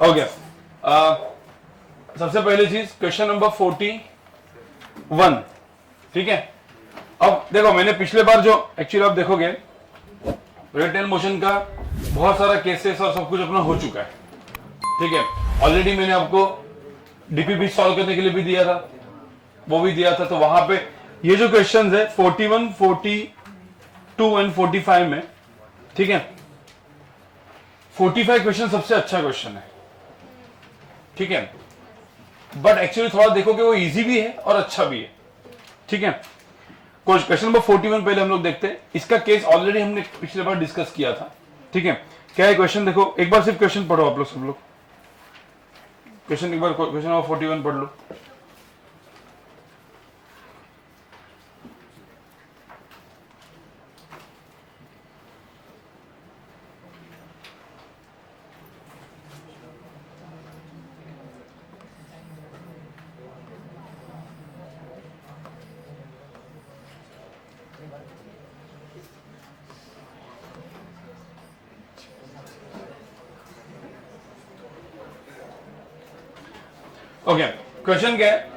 Okay, सबसे पहली चीज क्वेश्चन नंबर 41, ठीक है। अब देखो मैंने पिछले बार जो एक्चुअली आप देखोगे रिटर्न मोशन का बहुत सारा केसेस और सब कुछ अपना हो चुका है, ठीक है। ऑलरेडी मैंने आपको डीपीपी सॉल्व करने के लिए भी दिया था, वो भी दिया था। तो वहां पे ये जो क्वेश्चन है 41, 42 एंड 45 में, ठीक है, 45 क्वेश्चन सबसे अच्छा क्वेश्चन है, ठीक है। बट एक्चुअली थोड़ा देखोगे वो इजी भी है और अच्छा भी है, ठीक है। क्वेश्चन नंबर 41 पहले हम लोग देखते हैं। इसका केस ऑलरेडी हमने पिछले बार डिस्कस किया था, ठीक है। क्या है क्वेश्चन, देखो एक बार सिर्फ क्वेश्चन पढ़ो आप लोग, सब लोग क्वेश्चन एक बार, क्वेश्चन नंबर 41 पढ़ लो। ओके, क्वेश्चन क्या है,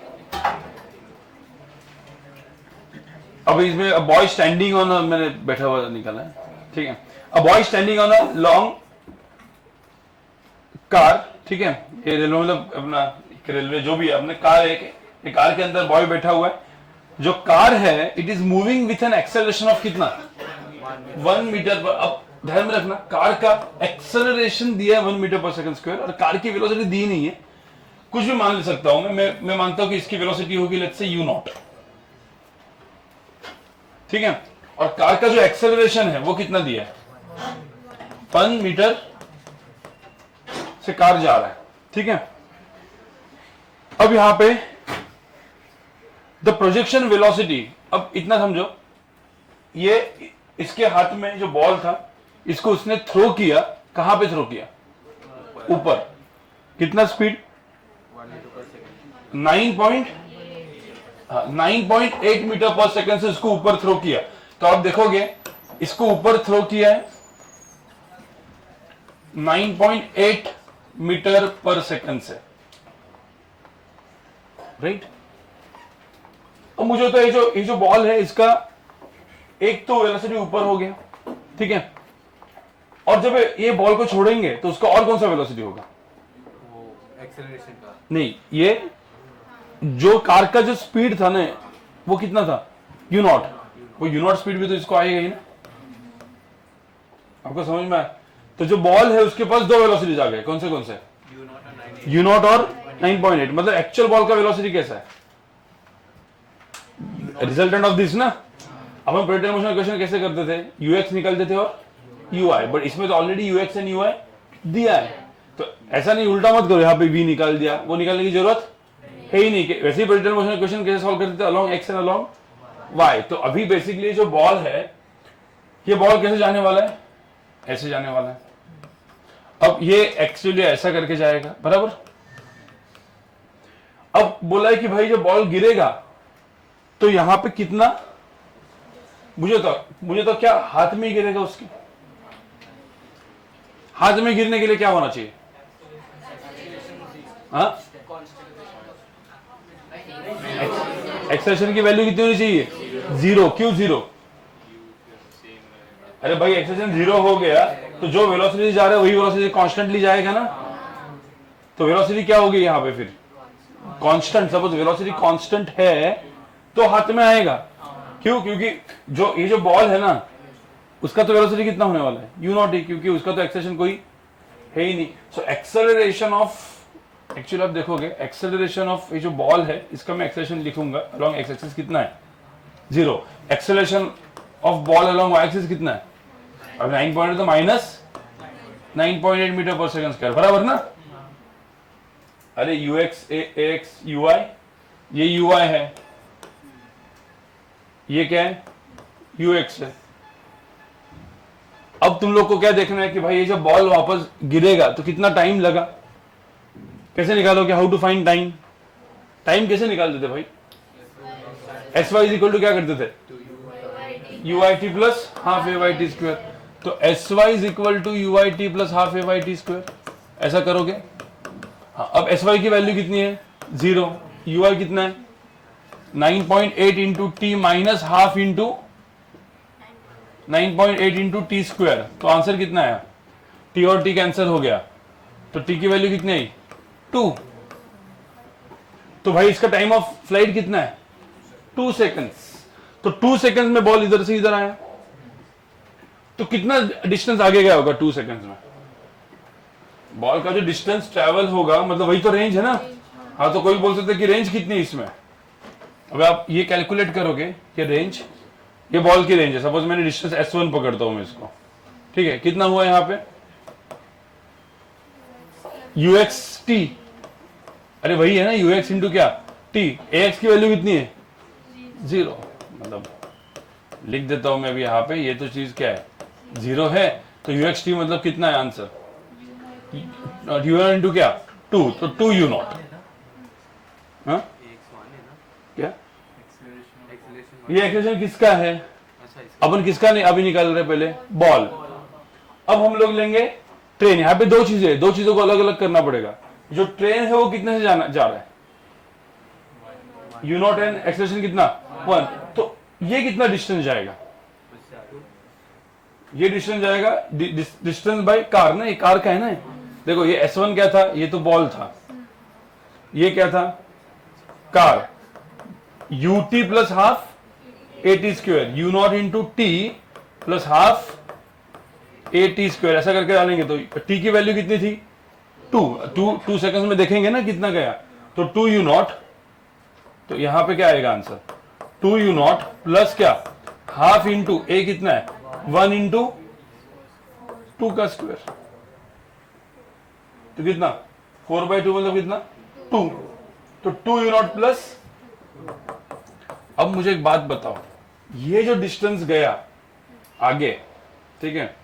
अब इसमें बॉय स्टैंडिंग ऑन, मैंने बैठा हुआ निकाला है, ठीक है। A boy standing on a long car, ठीक है। ये रेलवे मतलब अपना रेलवे जो भी है, अपने कार है, एक कार के अंदर बॉय बैठा हुआ है। जो कार है it is moving with an acceleration of कितना, 1 मीटर पर। अब ध्यान में रखना कार का एक्सेलरेशन दिया है 1 मीटर पर सेकंड स्क्वायर, और कार की वेलोसिटी दी नहीं है, कुछ भी मान ले सकता हूं मैं मानता हूं कि इसकी वेलोसिटी होगी लेट्स से u0, ठीक है। और कार का जो एक्सेलरेशन है वो कितना दिया है, 1 मीटर से कार जा रहा है, ठीक है। अब यहां पे द प्रोजेक्शन वेलोसिटी, अब इतना समझो, ये इसके हाथ में जो बॉल था इसको उसने थ्रो किया, कहां पे थ्रो किया, ऊपर। कितना स्पीड, 9.8 मीटर पर सेकंड से इसको ऊपर थ्रो किया। तो आप देखोगे इसको ऊपर थ्रो किया है 9.8 मीटर पर सेकंड से, राइट। अब मुझे तो ये जो बॉल है इसका एक तो वेलोसिटी ऊपर हो गया, ठीक है। और जब ये बॉल को छोड़ेंगे तो उसका और कौन सा वेलोसिटी होगा, एक्सेलरेशन का नहीं, ये जो कार का जो स्पीड था ना वो कितना था, u0, वो u0 स्पीड भी तो इसको आएगा ही ना, आपको समझ में आया। तो जो बॉल है उसके पास दो वेलोसिटीज आ गए, कौन से u0 और 9.8, मतलब एक्चुअल बॉल का वेलोसिटी कैसा है, रिजल्टेंट ऑफ दिस ना। अब हम प्रोजेक्टाइल मोशन क्वेश्चन कैसे करते थे, ux निकालते थे और ui, बट इसमें तो ऑलरेडी ux एंड ui दिया है, तो ऐसा नहीं उल्टा मत करो, यहाँ पे v निकाल दिया, वो निकालने की जरूरत है ही नहीं। वैसे ही प्रोजेक्टाइल मोशन क्वेश्चन कैसे सॉल्व करते थे, along x and along y। तो अभी बेसिकली जो बॉल है, ये बॉल कैसे जाने वाला है, ऐसे जाने वाला है। अब ये एक्चुअली ऐसा करके जाएगा, बराबर। अब बोला है कि भाई जो बॉल गिरेगा तो यहां पे कितना, मुझे तो क्या हाथ में ही गिरेगा, उसके हाथ में गिरने के लिए क्या होना चाहिए, हाँ, एक्सेलरेशन की वैल्यू कितनी होनी चाहिए, 0। क्यों 0, अरे भाई एक्सेलरेशन 0 हो गया तो जो वेलोसिटी जा रहा है वही वेलोसिटी कांस्टेंटली जाएगा ना, तो वेलोसिटी क्या होगी यहां पे फिर, कांस्टेंट। सपोज वेलोसिटी कांस्टेंट है तो हाथ में आएगा, क्यों, क्योंकि जो ये जो बॉल है ना उसका तो वेलोसिटी कितना होने वाला है, u0 ही, क्योंकि उसका तो एक्सेलरेशन कोई है ही नहीं। सो एक्सेलरेशन ऑफ, एक्चुअली आप देखोगे एक्सेलरेशन ऑफ ये जो बॉल है इसका मैं एक्सेलरेशन लिखूंगा अलोंग एक्स एक्सिस कितना है, 0। Acceleration of ball along y axis कितना है, अब 9 तो minus 9.8 metre per second square, बराबर ना। अरे ux ax ui, ये ui है, ये क्या है, ux है। अब तुम लोग को क्या देखना है कि भाई ये जब बॉल वापस गिरेगा तो कितना टाइम लगा, कैसे निकालोगे, how to find time, time कैसे निकालते थे भाई, s y is equal to क्या करते थे, u i t plus half a y t square. तो s y is equal to u i t plus half a y t square, ऐसा करोगे हाँ, अब एस वाई की वैल्यू कितनी है 0, यू आई कितना है 9.8 into T minus half into 9.8 into T square, तो आंसर कितना आया, टी और टी कैंसिल हो गया, तो टी की वैल्यू कितनी आई 2। तो भाई इसका टाइम ऑफ फ्लाइट कितना है 2 सेकंड्स, तो 2 सेकंड्स में बॉल इधर से इधर आया, तो कितना डिस्टेंस आगे गया होगा 2 सेकंड्स में, बॉल का जो डिस्टेंस ट्रेवल होगा मतलब वही तो रेंज है ना। हाँ, तो कोई बोल सकता है कि रेंज कितनी है इसमें, अब आप ये कैलकुलेट करोगे कि रेंज, ये बॉल की रेंज है, सपोज मैंने डिस्टेंस S1 पकड़ता हूं मैं इसको, ठीक है, कितना हुआ यहां पे UXT, अरे वही है ना UX इंटू क्या T, AX की वैल्यू कितनी है 0, मतलब लिख देता हूं मैं अभी यहां पे, ये तो चीज क्या है 0 है, तो UXT मतलब कितना है आंसर, U इंटू क्या 2, तो 2 U नॉट, हाँ क्या ये एक्सप्रेशन किसका है, अपन किसका नहीं अभी निकाल रहे, पहले बॉल। अब हम लोग लेंगे ट्रेन, यहाँ पे दो चीजों को अलग अलग करना पड़ेगा, जो ट्रेन है वो कितने से जा रहा है यू नॉट एंड एक्सप्रेशन कितना 1, तो ये कितना डिस्टेंस जाएगा, ये डिस्टेंस जाएगा डिस्टेंस बाय कार ना, ये कार का है ना, देखो ये S1 क्या था, ये तो बॉल था, ये क्या था car, UT plus half AT square, you not into T plus half AT square, ऐसा करके डालेंगे तो टी की वैल्यू कितनी थी 2 सेकंड्स में देखेंगे ना कितना गया, तो 2 यू नॉट, तो यहां पे क्या आएगा आंसर 2 यू नॉट प्लस क्या हाफ इंटू ए कितना है 1 इंटू 2 का स्क्वायर, तो कितना 4/2 मतलब कितना 2, तो 2 यू नॉट प्लस। अब मुझे एक बात बताओ, ये जो डिस्टेंस गया आगे, ठीक है,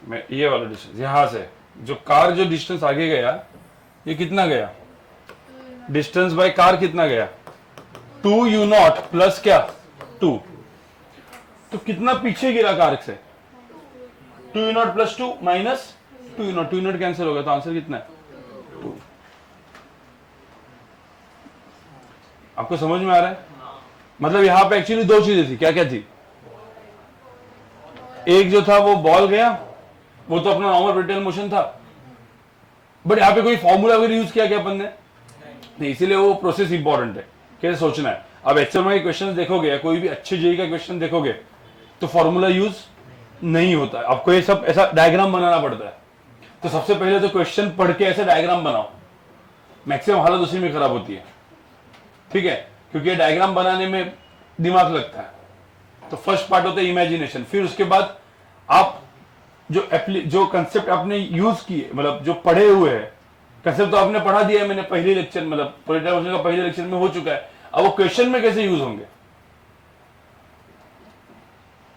मैं ये वाला डिस्टेंस यहां से जो कार जो डिस्टेंस आगे गया, ये कितना गया डिस्टेंस बाय कार कितना गया 2 यू नॉट प्लस क्या 2, तो कितना पीछे गिरा कार से 2 you not plus 2 minus 2 you not cancel होगा, तो आंसर कितना है 2। आपको समझ में आ रहा है, मतलब यहां पे एक्चुअली दो चीजें थी, क्या क्या थी, एक जो था वो बॉल गया, वो तो अपना नॉर्मल रिटेल मोशन था, बट यहां पे कोई फॉर्मूला वगैरह यूज किया क्या अपन ने नहीं, इसीलिए वो प्रोसेस इंपॉर्टेंट है, कैसे सोचना है। अब HMI के क्वेश्चन देखोगे या कोई भी अच्छे जेई का क्वेश्चन देखोगे तो फॉर्मूला यूज नहीं होता है, आपको ये सब ऐसा डायग्राम बनाना पड़ता है, तो सबसे पहले तो क्वेश्चन पढ़ के ऐसे डायग्राम बनाओ, मैक्सिमम हालत उसी में खराब होती है, ठीक है, क्योंकि डायग्राम बनाने में दिमाग लगता है। तो फर्स्ट पार्ट होता है इमेजिनेशन, फिर उसके बाद आप जो कंसेप्ट आपने यूज किए, मतलब जो पढ़े हुए हैं कंसेप्ट तो आपने पढ़ा दिया है, मैंने पहले लेक्चर मतलब पॉलिटिकल का पहले लेक्चर में हो चुका है, अब वो क्वेश्चन में कैसे यूज होंगे,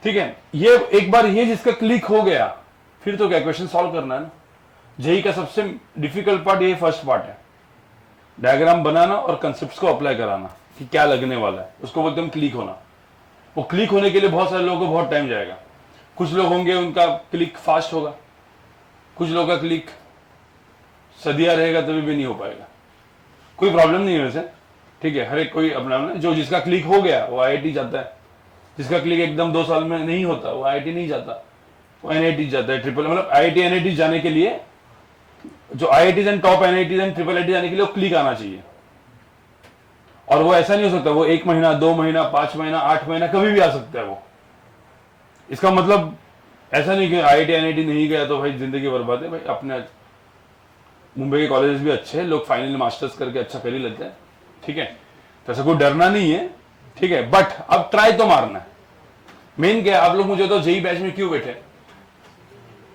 ठीक है, ये एक बार ये जिसका क्लिक हो गया फिर तो क्या क्वेश्चन सॉल्व करना है ना। जेई का सबसे डिफिकल्ट पार्ट ये फर्स्ट पार्ट है, डायग्राम बनाना और कंसेप्ट्स को अप्लाई कराना कि क्या लगने वाला है, उसको बोलते हम क्लिक होना। वो क्लिक होने के लिए बहुत सारे लोगों को बहुत टाइम जाएगा, कुछ लोग होंगे उनका क्लिक फास्ट होगा, कुछ लोगों का क्लिक सदिया रहेगा तभी भी नहीं हो पाएगा, कोई प्रॉब्लम नहीं है वैसे, ठीक है, हर एक कोई अपना जो जिसका क्लिक हो गया वो IIT जाता है, जिसका क्लिक एकदम 2 साल में नहीं होता वो IIT नहीं जाता, वो NIT जाता है, ट्रिपल मतलब IIT NIT जाने के लिए, जो IITs and top NITs and triple IIT जाने के लिए वो क्लिक आना चाहिए, और वो ऐसा नहीं हो सकता वो 1 महीना 2 महीना 5 महीना 8 महीना कभी भी आ सकता है वो। इसका मतलब ऐसा नहीं कि IIT NIT नहीं गया तो भाई जिंदगी बर्बाद है, भाई अपने मुंबई के कॉलेजेस भी अच्छे हैं, लोग फाइनल मास्टर्स करके अच्छा कर ही लेते हैं, ठीक है, तो ऐसा कोई डरना नहीं है, ठीक है, बट अब ट्राई तो मारना है। मेन क्या है, आप लोग मुझे तो जेई बैच में क्यों बैठे,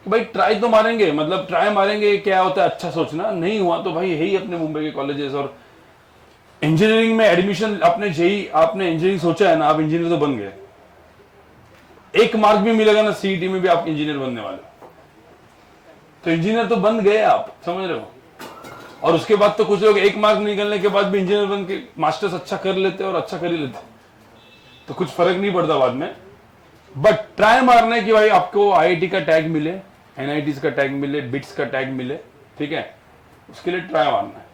भाई ट्राई तो मारेंगे, मतलब ट्राई मारेंगे, क्या होता है अच्छा सोचना, नहीं हुआ तो भाई यही अपने मुंबई के कॉलेजेस, और इंजीनियरिंग में एडमिशन आपने जेई आपने इंजीनियरिंग सोचा है ना, आप इंजीनियर तो बन गए, 1 मार्क भी मिलेगा ना CET में भी आप इंजीनियर बनने वाले, तो इंजीनियर तो बन गए आप, समझ रहे हो। और उसके बाद तो कुछ लोग 1 मार्क निकलने के बाद भी इंजीनियर बन के मास्टर्स अच्छा कर लेते और अच्छा कर ही लेते, तो कुछ फर्क नहीं पड़ता बाद में, बट ट्राई मारना है कि भाई आपको IIT का टैग मिले, NITs का टैग मिले, बिट्स का टैग मिले, ठीक है, उसके लिए ट्राई मारना है,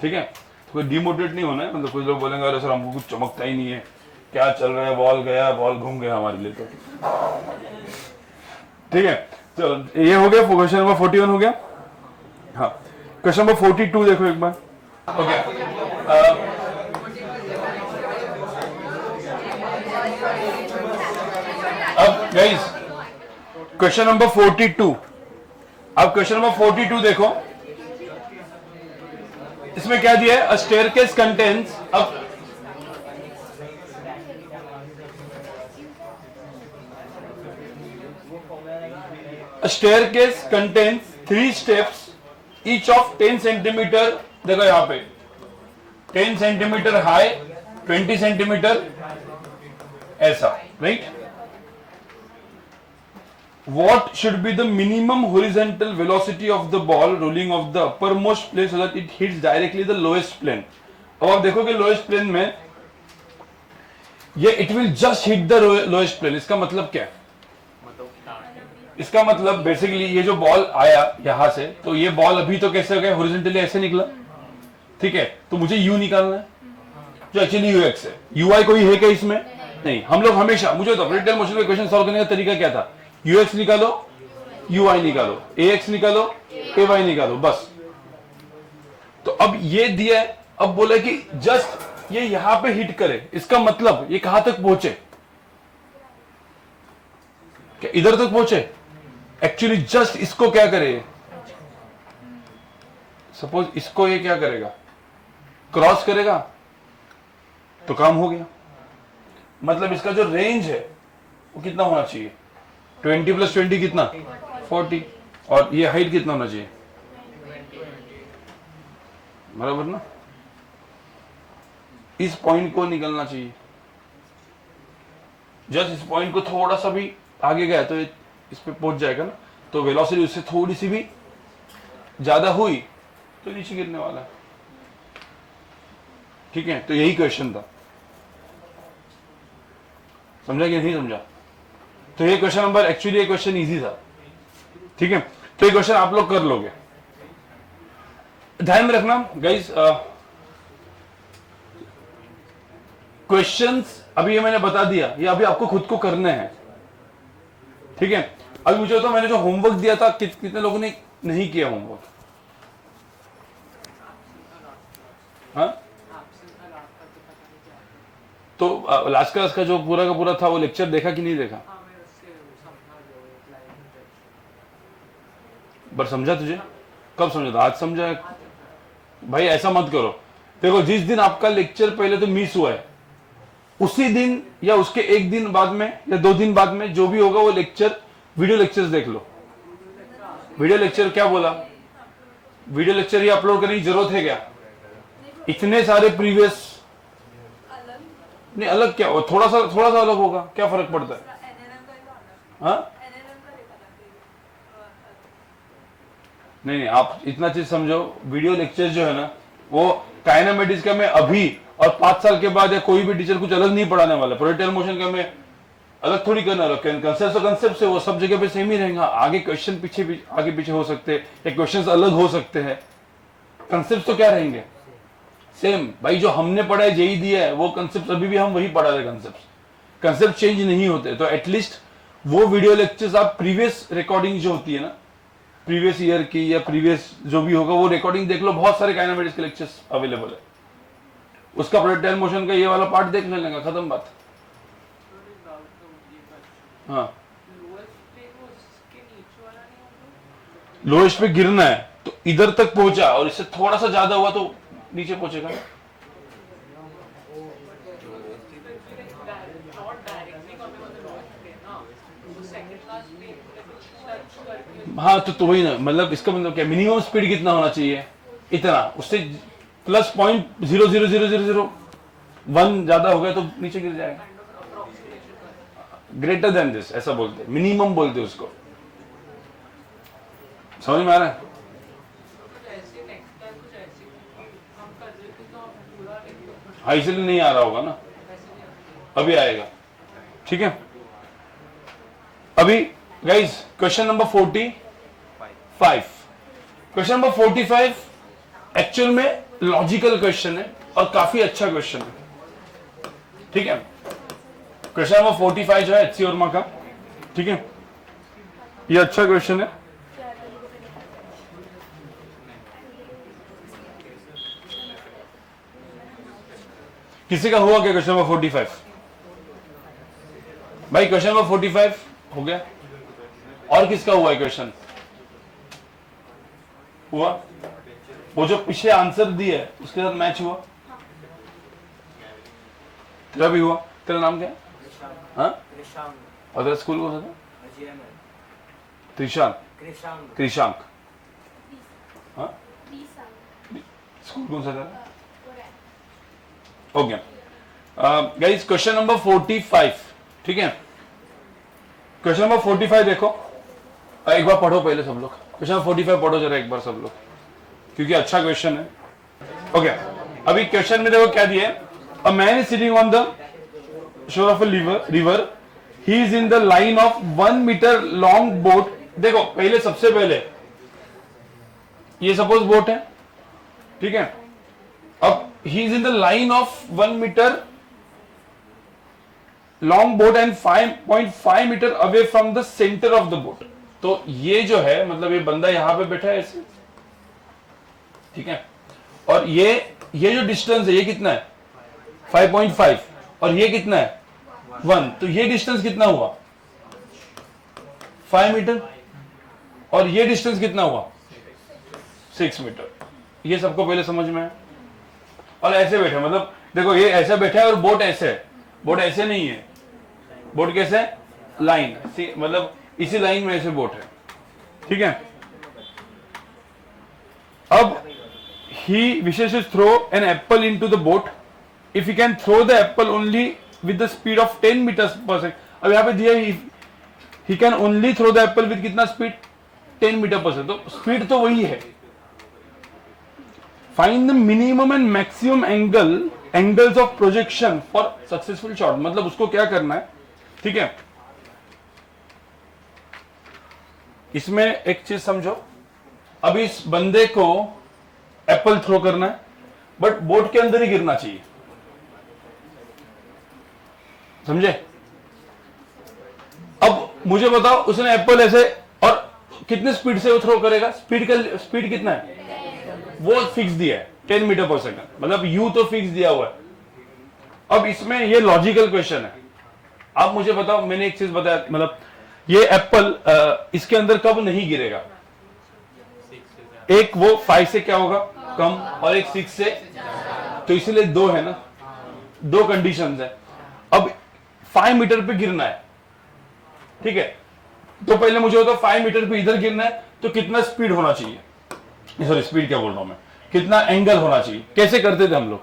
ठीक है। तो कोई डिमोटिवेट नहीं होना है, मतलब कुछ लोग बोलेंगे अरे सर हमको कुछ चमकता ही नहीं है, क्या चल रहा है, बॉल गया, बॉल घूम गया हमारे लिए, तो ठीक है। तो ये हो गया, क्वेश्चन नंबर 41 हो गया। हाँ, क्वेश्चन नंबर 42 देखो एक बार। ओके, अब गाइस क्वेश्चन नंबर 42, अब क्वेश्चन नंबर 42 देखो, इसमें क्या दिया है, अ स्टेयरकेस कंटेन्स, अब a staircase contains 3 steps each of 10 centimetre, देखो यहां पे 10 सेंटीमीटर हाई, 20 सेंटीमीटर ऐसा, right. What should be the minimum horizontal velocity of the ball rolling off the uppermost plane so that it hits directly the lowest plane? अब आप देखोगे lowest plane में ये it will just hit the lowest plane, इसका मतलब क्या है? इसका मतलब बेसिकली ये जो बॉल आया यहां से, तो ये बॉल अभी तो कैसे हो गया, हॉरिजॉन्टली ऐसे निकला, ठीक है। तो मुझे यू निकालना है जो एक्चुअली यूएक्स है। यूआई कोई है क्या इसमें? नहीं। हम लोग हमेशा, मुझे तो प्रेडिक्टेड मोशन में क्वेश्चन सॉल्व करने का तरीका क्या था, यूएक्स निकालो, यूआई निकालो, एएक्स निकालो, एवाई निकालो, बस। तो अब ये दिया है, अब बोला कि जस्ट ये यहां पे हिट करे, इसका मतलब ये कहां तक पहुंचे, क्या इधर तक पहुंचे? एक्चुअली जस्ट इसको क्या करे, सपोज इसको ये क्या करेगा, क्रॉस करेगा, तो काम हो गया। मतलब इसका जो रेंज है वो कितना होना चाहिए, 20 + 20 कितना, 40, और ये हाइट कितना होना चाहिए, बराबर ना। इस पॉइंट को निकलना चाहिए, जस्ट इस पॉइंट को थोड़ा सा भी आगे गया तो इस पे पहुंच जाएगा ना, तो वेलोसिटी उससे थोड़ी सी भी ज्यादा हुई तो नीचे गिरने वाला है, ठीक है। तो यही क्वेश्चन था, समझा कि नहीं समझा? तो ये क्वेश्चन नंबर, एक्चुअली ये क्वेश्चन इजी था, ठीक है। तो ये क्वेश्चन आप लोग कर लोगे। ध्यान में रखना गाइस, क्वेश्चंस अभी ये मैंने बता दिया, ये अभी आपको खुद को करने हैं, ठीक है। अभी मुझे बताओ, मैंने जो होमवर्क दिया था कितने लोगों ने नहीं किया होमवर्क? हाँ, तो लास्ट क्लास का जो पूरा का पूरा था वो लेक्चर देखा कि नहीं देखा? पर समझा तुझे? कब समझा था? आज समझा? भाई ऐसा मत करो, देखो जिस दिन आपका लेक्चर पहले तो मिस हुआ है, उसी दिन या उसके एक दिन बाद में या 2 दिन बाद में जो भी होगा वो लेक्चर, वीडियो लेक्चर्स देख लो। वीडियो लेक्चर क्या बोला, वीडियो लेक्चर ही अपलोड करने की जरूरत है क्या? इतने सारे प्रीवियस, नहीं अलग क्या हो, थोड़ा सा अलग होगा, क्या फर्क पड़ता है? हाँ, नहीं आप इतना चीज समझो, वीडियो लेक्चर जो है ना वो काइनेमेटिक्स का में अभी और 5 साल के बाद या कोई भी टीचर कुछ अलग नहीं पढ़ाने वाला, प्रोजेक्टाइल मोशन का में अलग थोड़ी करना वाला, कंसेप्ट तो कंसेप्ट से वो सब जगह पे सेम ही रहेगा। आगे क्वेश्चन आगे पीछे हो सकते हैं या क्वेश्चंस अलग हो सकते हैं, कंसेप्ट तो क्या रहेंगे सेम। भाई जो हमने पढ़ा है, जेई दिया है, वो कंसेप्ट अभी भी हम वही पढ़ा रहे, कंसेप्ट चेंज नहीं होते। तो एटलीस्ट वो वीडियो लेक्चर्स आप प्रीवियस रिकॉर्डिंग जो होती है ना, प्रीवियस ईयर की या प्रीवियस जो भी होगा वो रिकॉर्डिंग देख लो, बहुत सारे काइनेमेटिक्स के लेक्चर्स अवेलेबल है, उसका प्रोजेक्टाइल मोशन का ये वाला पार्ट देख लेगा, खत्म बात। हाँ, लोएस्ट पे गिरना है तो इधर तक पहुंचा और इससे थोड़ा सा ज्यादा हुआ तो नीचे पहुंचेगा। हाँ, तो वही ना, मतलब इसका मतलब क्या, मिनिमम स्पीड कितना होना चाहिए, इतना, उससे +0.00001 ज्यादा हो गया तो नीचे गिर जाएगा। ग्रेटर देन दिस ऐसा बोलते, मिनिमम बोलते उसको, समझ में आ रहा है? हाँ, इसलिए नहीं आ रहा होगा ना, अभी आएगा, ठीक है। अभी guys question number 45, question number 45 actual में लॉजिकल क्वेश्चन है और काफी अच्छा क्वेश्चन है, ठीक है। क्वेश्चन नंबर 45 जो है एचसी वर्मा का, ठीक है, ये अच्छा क्वेश्चन है। किसी का हुआ क्या क्वेश्चन नंबर 45? भाई क्वेश्चन नंबर 45 हो गया। और किसका हुआ है क्वेश्चन? हुआ? वो जो पीछे आंसर दिए उसके साथ मैच हुआ? तेरा भी हुआ? तेरा नाम क्या है? हाँ? और तेरा स्कूल कौन सा था? त्रिशांक। त्रिशांक। हाँ? स्कूल कौन सा था? हो गया। गाइस क्वेश्चन नंबर 45, ठीक है। क्वेश्चन नंबर 45 देखो, एक बार पढ़ो पहले सब लोग। क्वेश्चन नंबर 45 पढ़ो जरा एक बार सब लोग, क्योंकि अच्छा क्वेश्चन है। ओके, अभी क्वेश्चन में देखो क्या दिया है। A man is sitting on the shore of a river, he is in the line of 1 metre long boat. देखो पहले, सबसे पहले ये सपोज बोट है, ठीक है। अब he is in the line of 1 meter long boat and 5.5 meter away from the center of the boat। तो ये जो है मतलब ये बंदा यहां पे बैठा है ऐसे, ठीक है। और ये जो डिस्टेंस है ये कितना है? 5.5, और ये कितना है? 1। तो ये डिस्टेंस कितना हुआ? 5 मीटर। और ये डिस्टेंस कितना हुआ? 6 मीटर। ये सबको पहले समझ में है। और ऐसे बैठे, मतलब देखो ये ऐसे बैठा है और बोट ऐसे है। बोट ऐसे नहीं है, बोट कैसे है? लाइन, मतलब इसी लाइन में ऐसे बोट है, ठीक है। अब he wishes throw an apple into the boat, if you can throw the apple only with the speed of 10 meters per second. अब यहां पे दिया he can only throw the apple with कितना स्पीड? 10 meter per second. तो speed तो वही है। Find the minimum and maximum angles of projection for successful shot. मतलब उसको क्या करना है, ठीक है। इसमें एक चीज समझो, अब इस बंदे को एप्पल थ्रो करना है, बट बोट के अंदर ही गिरना चाहिए, समझे। अब मुझे बताओ उसने एप्पल ऐसे, और कितने स्पीड से वो थ्रो करेगा? स्पीड कितना है वो फिक्स दिया है, 10 मीटर पर सेकंड। मतलब यू तो फिक्स दिया हुआ है। अब इसमें ये लॉजिकल क्वेश्चन है। आप मुझे बताओ, मैंने एक चीज बताया, मतलब ये एप्पल इसके अंदर कब नहीं गिरेगा? एक वो 5 से क्या होगा? कम, और एक 6 से, तो इसलिए 2 है ना, 2 कंडीशंस है। अब 5 मीटर पे गिरना है, ठीक है। तो पहले मुझे बताओ 5 मीटर पे इधर गिरना है तो कितना स्पीड होना चाहिए? सॉरी, स्पीड क्या बोल रहा हूं मैं, कितना एंगल होना चाहिए? कैसे करते थे हम लोग?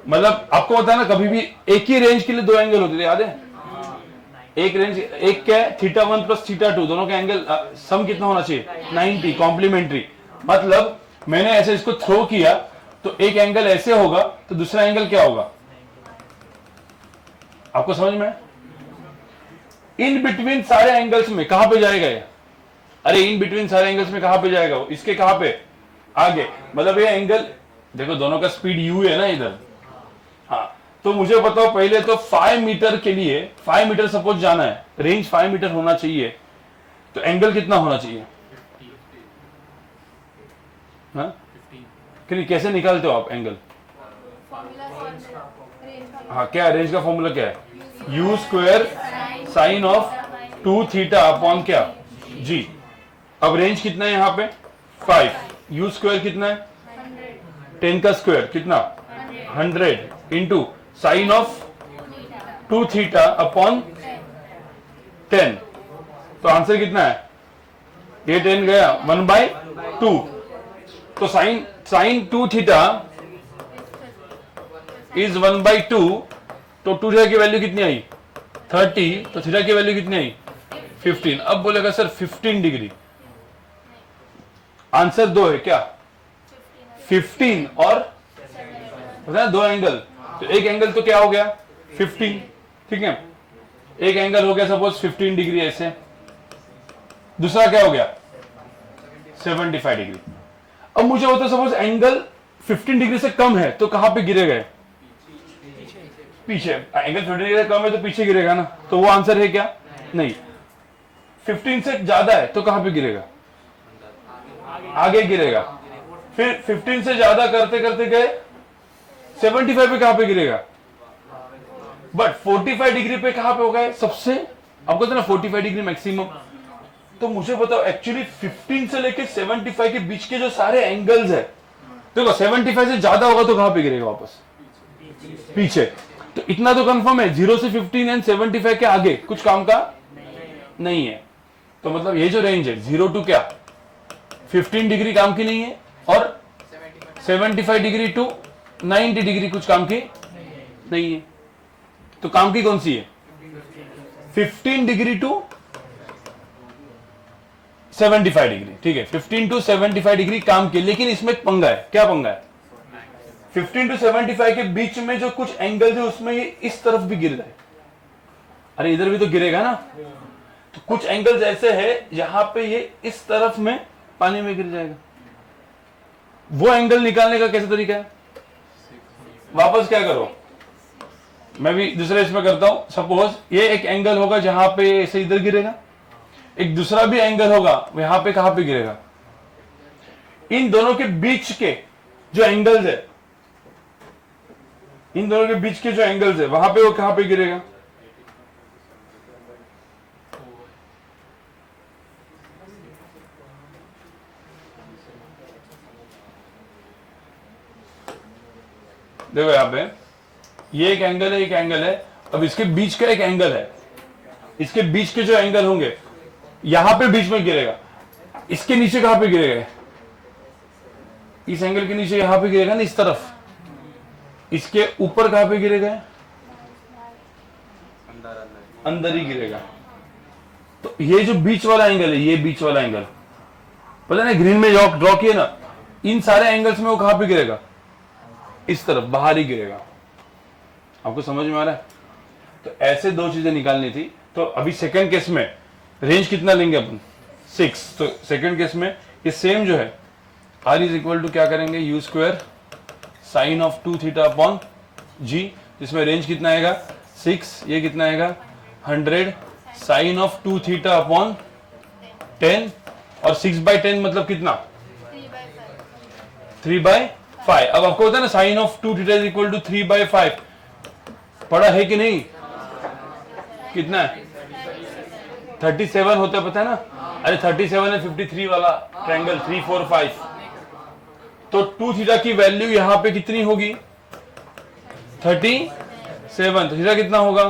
मतलब आपको पता है ना, कभी भी एक ही रेंज के लिए 2 एंगल होते थे, याद है? एक रेंज, एक क्या है? θ1 प्लस θ2, दोनों का एंगल सम कितना होना चाहिए? 90, कॉम्प्लीमेंट्री। मतलब मैंने ऐसे इसको थ्रो किया तो एक एंगल ऐसे होगा तो दूसरा एंगल क्या होगा? आपको समझ में? इन बिटवीन सारे एंगल्स में कहां पे जाएगा ये? अरे इन बिटवीन सारे एंगल्स में कहां पे जाएगा वो? इसके कहां पे? आगे। मतलब ये एंगल देखो, दोनों का स्पीड u है ना इधर। हाँ, तो मुझे बताओ पहले तो 5 मीटर के लिए, 5 मीटर सपोज जाना है, रेंज 5 मीटर होना चाहिए, तो एंगल कितना होना चाहिए? हाँ, कैसे निकालते हो आप एंगल? हाँ, क्या रेंज का फॉर्मूला क्या है? u square sine of 2 theta upon क्या? g। अब रेंज कितना है यहाँ पे? 5। u स्क्वायर कितना है? 10 का स्क्वायर कितना? 100 into sine of 2 theta upon 10। तो आंसर कितना है? ये 10 गया 1/2। तो साइन 2 थीटा इज 1/2। तो 2 थीटा की वैल्यू कितनी आई? 30। तो थीटा की वैल्यू कितनी आई? 15। अब बोलेगा सर 15 डिग्री। आंसर 2 है क्या? 15 और पता है 2 एंगल, तो एक एंगल तो क्या हो गया? 15, ठीक है। एक एंगल हो गया सपोज 15 डिग्री ऐसे, दूसरा क्या हो गया? 75 डिग्री। अब मुझे होता सपोज एंगल 15 डिग्री से कम है तो कहां पे गिरेगा? पीछे। एंगल 15 डिग्री से कम है तो पीछे गिरेगा ना, तो वो आंसर है क्या? नहीं। 15 से ज्यादा है तो कहां पे गिरेगा? आगे गिरेगा। फिर 15 से ज्यादा करते करते गए 75 पे कहां पे गिरेगा? बट 45 डिग्री पे कहां पे होगा सबसे? आपको ना 45 डिग्री मैक्सिमम। तो मुझे बताओ एक्चुअली 15 से लेके 75 के बीच के जो सारे एंगल्स है, देखो 75 से ज्यादा होगा तो कहां पे गिरेगा? वापस पीछे। तो इतना तो कंफर्म है 0 से 15 एंड 75 के आगे कुछ काम का नहीं है। तो मतलब ये जो रेंज है 0 टू क्या 15 डिग्री काम की नहीं है, और 75 डिग्री टू 90 डिग्री कुछ काम की नहीं है। तो काम की कौन सी है? 15 डिग्री टू 75 डिग्री। ठीक है, 15 टू 75 डिग्री काम की। लेकिन इसमें एक पंगा है। क्या पंगा है? 15 टू 75 के बीच में जो कुछ एंगल है उसमें ये इस तरफ भी गिर रहा है। अरे इधर भी तो गिरेगा ना। तो कुछ एंगल्स ऐसे है जहां पे ये इस तरफ में पानी में गिर जाएगा। वो एंगल निकालने का कैसा तरीका है? वापस क्या करो, मैं भी दूसरे इसमें करता हूं। सपोज ये एक एंगल होगा जहां पे ऐसे इधर गिरेगा, एक दूसरा भी एंगल होगा यहां पे कहां पे गिरेगा? इन दोनों के बीच के जो एंगल्स है, इन दोनों के बीच के जो एंगल्स है वहां पे वो कहां पे गिरेगा? देखो यहां पे ये एक एंगल है, एक एंगल है। अब इसके बीच का एक एंगल है, इसके बीच के जो एंगल होंगे यहां पे बीच में गिरेगा। इसके नीचे कहां पे गिरेगा? इस एंगल के नीचे यहां पे गिरेगा ना, इस तरफ। इसके ऊपर कहां पे गिरेगा? अंदर ही गिरेगा। तो ये जो बीच वाला एंगल है, ये बीच वाला एंगल पता ना ग्रीन में ड्रॉ किए ना, इन सारे एंगल्स में वो कहां पे गिरेगा? इस तरफ, बाहर ही गिरेगा। आपको समझ में आ रहा है? तो ऐसे दो चीजें निकालनी थी। तो अभी सेकंड केस में रेंज कितना लेंगे अपन? 6। तो सेकंड केस में ये सेम जो है r इज इक्वल टू क्या करेंगे? u square sine of 2 theta upon g, जिसमें रेंज कितना आएगा? 6। ये कितना आएगा? 100 साइन ऑफ 2 थीटा अपॉन 10, और 6/10 मतलब कितना? 3/5। अब आपको होता है ना sine of 2 theta is equal to 3/5, पढ़ा है कि नहीं? कितना है? 37 होता है, पता है ना? अरे 37 है 53 वाला ट्रायंगल 3 4 5। तो 2 थीटा की वैल्यू यहां पे कितनी होगी? 37। तो थीटा कितना होगा?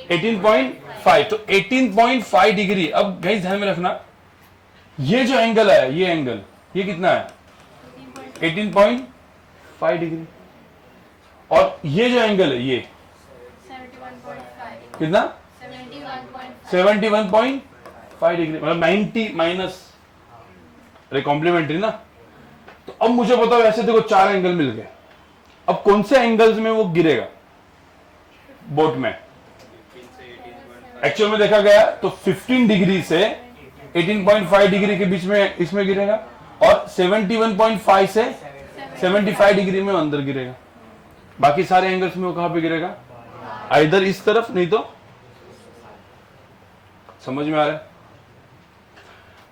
18.5। तो 18.5 डिग्री। अब गाइस ध्यान में रखना, ये जो एंगल है, ये एंगल, ये कितना है? 18.5 डिग्री। और ये जो एंगल है ये 71.5 कितना? 71.5 71.5 डिग्री, मतलब 90 माइनस, अरे कॉम्प्लीमेंट्री ना। तो अब मुझे बताओ, ऐसे देखो 4 एंगल मिल गए। अब कौन से एंगल्स में वो गिरेगा बोट में? एक्चुअल में देखा गया तो 15 डिग्री से 18.5 डिग्री के बीच में इसमें गिरेगा, और 71.5 से 75 डिग्री में अंदर गिरेगा। बाकी सारे एंगल्स में वो कहां पे गिरेगा? इधर इस तरफ, नहीं तो। समझ में आ रहा है?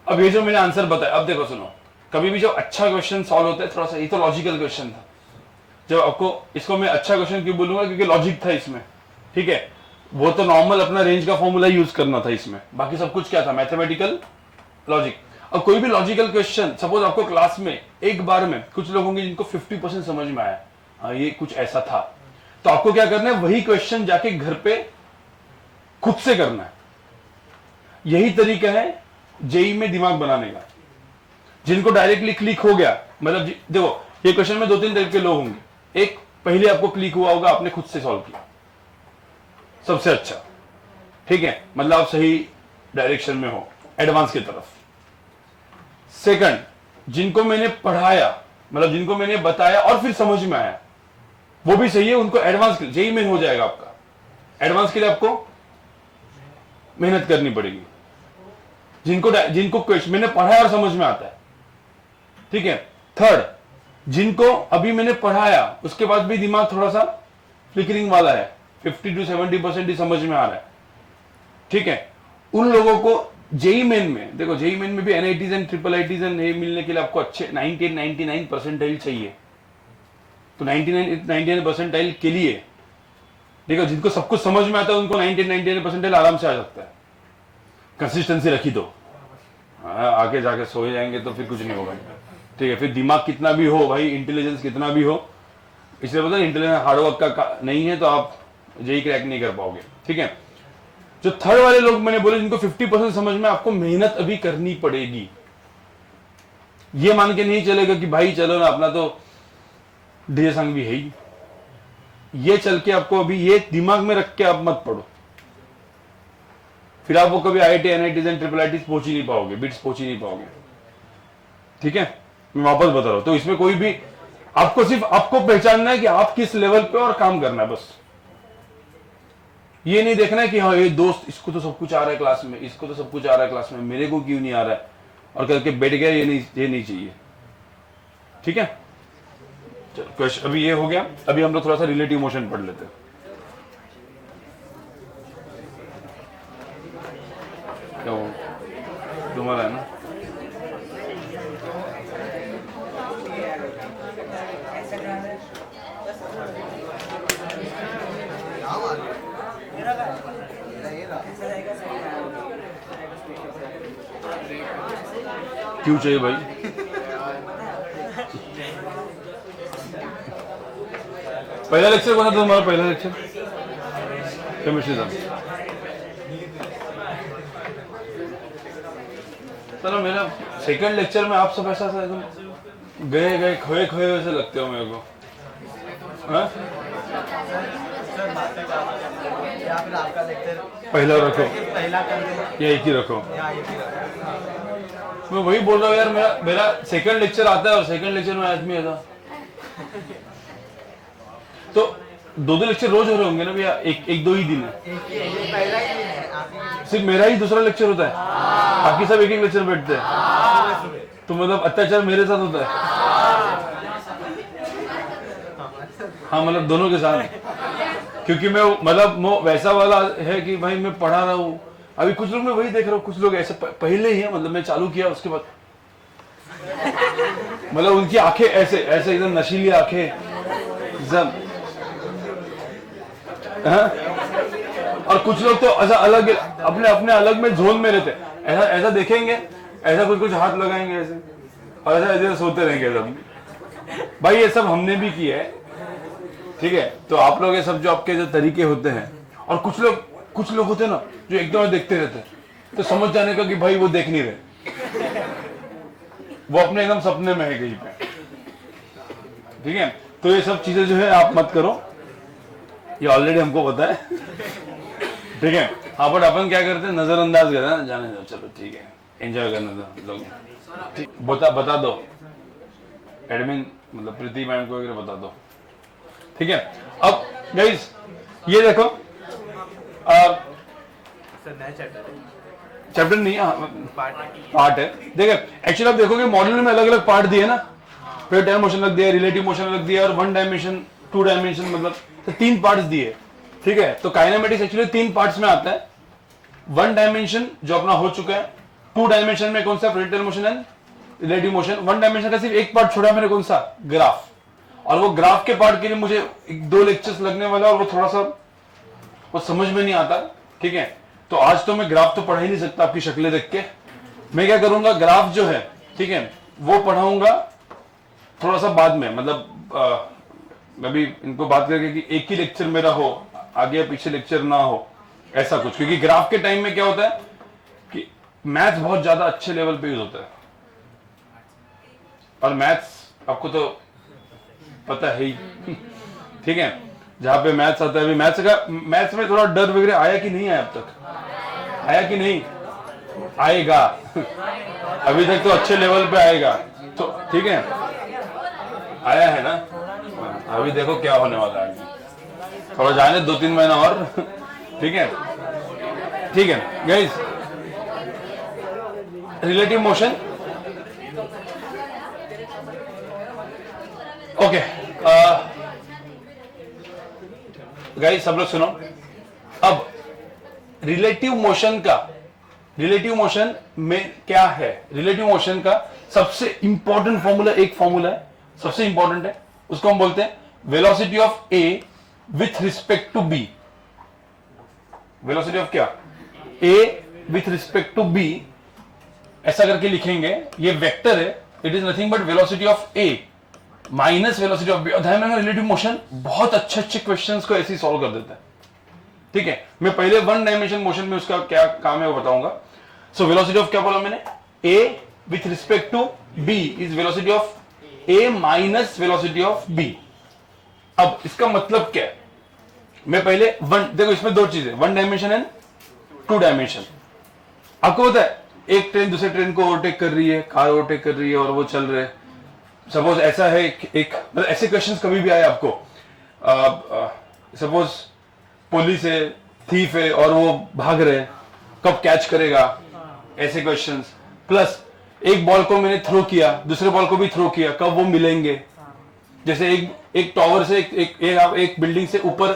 अब ये जो मैंने आंसर बताया, अब देखो सुनो, कभी भी जब अच्छा क्वेश्चन सॉल्व होता है, थोड़ा सा, ये तो लॉजिकल क्वेश्चन था। जब आपको इसको मैं अच्छा क्वेश्चन क्यों बोलूंगा? क्योंकि लॉजिक था इसमें। ठीक है, वो तो नॉर्मल अपना रेंज का फॉर्मूला यूज करना था इसमें, बाकी सब कुछ क्या था? Mathematical logic. अब कोई भी लॉजिकल क्वेश्चन, सपोज आपको क्लास में एक बार में, कुछ लोग होंगे जिनको 50% समझ में आया, हाँ ये कुछ ऐसा था, तो आपको क्या करना है? वही क्वेश्चन जाके घर पे खुद से करना है। यही तरीका है जेई में दिमाग बनाने का। जिनको डायरेक्टली क्लिक हो गया, मतलब देखो ये क्वेश्चन में 2-3 तरह के लोग होंगे। एक, पहले आपको क्लिक हुआ होगा, आपने खुद से सॉल्व किया, सबसे अच्छा। ठीक है, मतलब आप सही डायरेक्शन में हो, एडवांस की तरफ। सेकंड, जिनको मैंने पढ़ाया, मतलब जिनको मैंने बताया और फिर समझ में आया, वो भी सही है, उनको एडवांस जेई में हो जाएगा आपका। एडवांस के लिए आपको मेहनत करनी पड़ेगी। जिनको क्वेश्चन मैंने पढ़ा है और समझ में आता है, ठीक है। थर्ड, जिनको अभी मैंने पढ़ाया उसके बाद भी दिमाग थोड़ा सा फ्लिकरिंग वाला है, 50 to 70% ही समझ में आ रहा है, ठीक है। उन लोगों को जेई मेन में, देखो जेई मेन में भी NITs and triple ITs and ये मिलने के लिए आपको अच्छे 99 परसेंटाइल चाहिए। तो 99 परसेंटाइल के लिए देखो, जिनको सब कुछ समझ में आता है उनको 99 परसेंटाइल आराम से आ सकता है, कंसिस्टेंसी रखी तो। आगे जाके सोए जाएंगे तो फिर कुछ नहीं होगा, ठीक है। फिर दिमाग कितना भी हो भाई, इंटेलिजेंस कितना भी हो, इसलिए पता है इंटेलिजेंस हार्डवर्क का नहीं है तो आप जेई क्रैक नहीं कर पाओगे, ठीक है। जो थर्ड वाले लोग मैंने बोले जिनको 50% समझ में, आपको मेहनत अभी करनी पड़ेगी। ये मान के नहीं चलेगा कि भाई चलो ना अपना तो डीजे संग भी है ही, ये चल के आपको अभी ये दिमाग में रख के आप मत पढ़ो, फिर आप वो कभी IIT NITs and triple ITs पहुंच ही नहीं पाओगे, बिट्स पहुंच ही नहीं पाओगे, ठीक है। मैं वापस बता रहा हूं, तो इसमें कोई भी आपको सिर्फ आपको पहचानना है कि आप किस लेवल पे और काम करना है बस। ये नहीं देखना है कि हाँ ये दोस्त इसको तो सब कुछ आ रहा है क्लास में, इसको तो सब कुछ आ रहा है क्लास में, मेरे को क्यों नहीं आ रहा है, और करके बैठ गया, ये नहीं चाहिए, ठीक है। क्वेश्चन अभी ये हो गया, अभी हम लोग थोड़ा सा रिलेटिव मोशन पढ़ लेते हैं। क्या वो तुम्हारा है ना, क्यों चाहिए भाई? पहला लेक्चर कौन था तुम्हारा? पहला लेक्चर केमिस्ट्री था। चलो मेरा सेकंड लेक्चर में आप सब ऐसा एकदम गए खोए वैसे लगते हो मेरे को, हाँ? पहला रखो या एक ही रखो, मैं वही बोल रहा हूँ यार, मेरा सेकंड लेक्चर आता है और सेकंड लेक्चर में आदमी आता, तो दो लेक्चर रोज हो रहे होंगे ना भैया, एक दो ही दिन है, सिर्फ मेरा ही दूसरा लेक्चर होता है, बाकी सब एक लेक्चर बैठते हैं, तो मतलब अत्याचार मेरे साथ होता है। हाँ मतलब दोनों के साथ, क्योंकि मैं मतलब वैसा वाला है कि भाई मैं पढ़ा रहा हूँ, अभी कुछ लोग मैं वही देख रहा हूँ, कुछ लोग ऐसे पहले ही है, मतलब मैं चालू किया उसके बाद मतलब उनकी आंखें ऐसे ऐसे एकदम नशीली आंखें एकदम, और कुछ लोग तो ऐसा अलग अपने अपने अलग में जोन में रहते, ऐसा ऐसा देखेंगे, ऐसा कुछ हाथ लगाएंगे ऐसे, और ऐसा ऐसे सोते रहेंगे सब। भाई ये सब हमने भी किया है, ठीक है। तो आप लोग ये सब जो आपके जो तरीके होते हैं, और कुछ लोग होते हैं ना जो एकदम देखते रहते हैं, तो समझ जाने का कि भाई वो देख नहीं रहे, वो अपने एकदम सपने में है कहीं पे, ठीक है। तो ये सब चीजें जो है आप मत करो, ये ऑलरेडी हमको पता है, ठीक है। हाँ बट अपन क्या करते हैं, नजरअंदाज करते हैं, जाने दो चलो ठीक है, एंजॉय करने दो लोग। बता दो एडमिन मतलब प्रीति मैम को बता दो, ठीक है। अब गाइस ये देखो, चैप्टर नहीं पार्ट है, देखिए एक्चुअली आप देखोगे मॉड्यूल में अलग अलग पार्ट दिए ना, फिर टाइम मोशन लग दिया, रिलेटिव मोशन लग दिया, और 1 डायमेंशन 2 डायमेंशन, मतलब तो 3 पार्ट्स दिए, ठीक है। तो काइनेमेटिक्स एक्चुअली 3 पार्ट्स में आता है। 1 डायमेंशन जो अपना हो चुका है, 2 डायमेंशन में कौन सा, projectile motion and relative motion. 1 dimension का सिर्फ एक पार्ट छोड़ा मैंने, कौन सा, ग्राफ, और वो ग्राफ के पार्ट के लिए मुझे 1-2 लेक्चर्स लगने वाला, और वो थोड़ा सा वो समझ में नहीं आता, ठीक है। तो आज तो मैं ग्राफ तो पढ़ा ही नहीं सकता आपकी शक्लें देख के, मैं क्या करूंगा, ग्राफ जो है, ठीक है, वो पढ़ाऊंगा थोड़ा सा बाद में, मतलब मैं भी इनको बात करके कि एक ही लेक्चर मेरा हो, आगे पीछे लेक्चर ना हो, ऐसा कुछ, क्योंकि ग्राफ के टाइम में क्या होता है कि मैथ्स बहुत ज्यादा अच्छे लेवल पे यूज होता है, और मैथ्स आपको तो पता है ही, ठीक है। जहां पे मैथ्स आता है, अभी मैथ्स में थोड़ा डर वगैरह आया कि नहीं आया, अब तक आया कि नहीं आएगा, अभी तक तो अच्छे लेवल पे आएगा, तो ठीक है, आया है ना। अभी देखो क्या होने वाला है, थोड़ा जाने 2-3 महीना और, ठीक है, ठीक है guys. Relative motion, okay guys सब लोग सुनो। अब रिलेटिव मोशन में क्या है, रिलेटिव मोशन का सबसे इंपॉर्टेंट फॉर्मूला, एक फॉर्मूला है सबसे इंपॉर्टेंट है, उसको हम बोलते हैं velocity of A with respect to B. Velocity of क्या, ए विथ रिस्पेक्ट टू बी, ऐसा करके लिखेंगे, ये वेक्टर है, it is nothing but velocity of A minus velocity of b. ध्यान रखना रिलेटिव मोशन बहुत अच्छे क्वेश्चंस को ऐसे ही सॉल्व कर देता है, ठीक है। मैं पहले वन डायमेंशन मोशन में उसका क्या काम है वो बताऊंगा। सो वेलोसिटी ऑफ क्या बोला मैंने, a with respect to B is velocity of A minus velocity of b. अब इसका मतलब क्या है, मैं पहले वन, देखो इसमें दो चीजें, one dimension and two dimension. आपको पता है एक ट्रेन दूसरे ट्रेन को ओवरटेक कर रही है, कार ओवरटेक कर रही है और वो चल रहे, सपोज ऐसा है एक मतलब ऐसे क्वेश्चंस कभी भी आए आपको, सपोज पुलिस है, थीफ है और वो भाग रहे, कब कैच करेगा, ऐसे क्वेश्चंस। प्लस एक बॉल को मैंने थ्रो किया, दूसरे बॉल को भी थ्रो किया, कब वो मिलेंगे। जैसे एक टावर से एक बिल्डिंग से ऊपर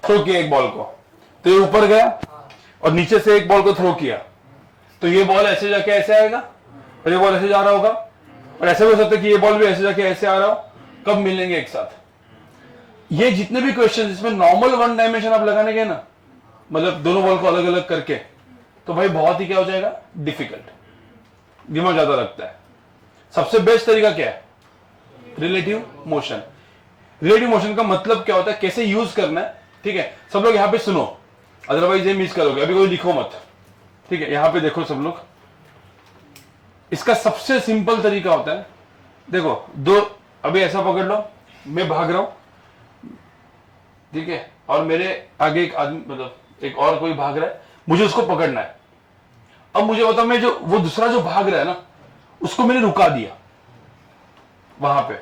थ्रो किया एक बॉल को, तो ये ऊपर गया, और नीचे से एक बॉल को थ्रो किया, तो ये बॉल ऐसे जाके ऐसे आएगा और ये बॉल ऐसे जा रहा होगा, और ऐसे भी हो सकता है कि ये बॉल भी ऐसे जाके ऐसे आ रहा हो, कब मिलेंगे एक साथ। ये जितने भी क्वेश्चन इसमें नॉर्मल वन डायमेंशन आप लगाने गए ना, मतलब दोनों बॉल को अलग अलग करके, तो भाई बहुत ही क्या हो जाएगा, डिफिकल्ट, दिमाग ज्यादा लगता है। सबसे बेस्ट तरीका क्या है, रिलेटिव मोशन। रिलेटिव मोशन का मतलब क्या होता है, कैसे यूज करना है, ठीक है। सब लोग यहां पे सुनो, अदरवाइज ये मिस करोगे, अभी कोई लिखो मत, ठीक है। यहां पे देखो सब लोग, इसका सबसे सिंपल तरीका होता है, देखो दो, अभी ऐसा पकड़ लो, मैं भाग रहा हूं, ठीक है, और मेरे आगे एक आदमी, मतलब एक और कोई भाग रहा है, मुझे उसको पकड़ना है। अब मुझे बताओ, मैं जो वो दूसरा जो भाग रहा है ना, उसको मैंने रुका दिया वहां पे,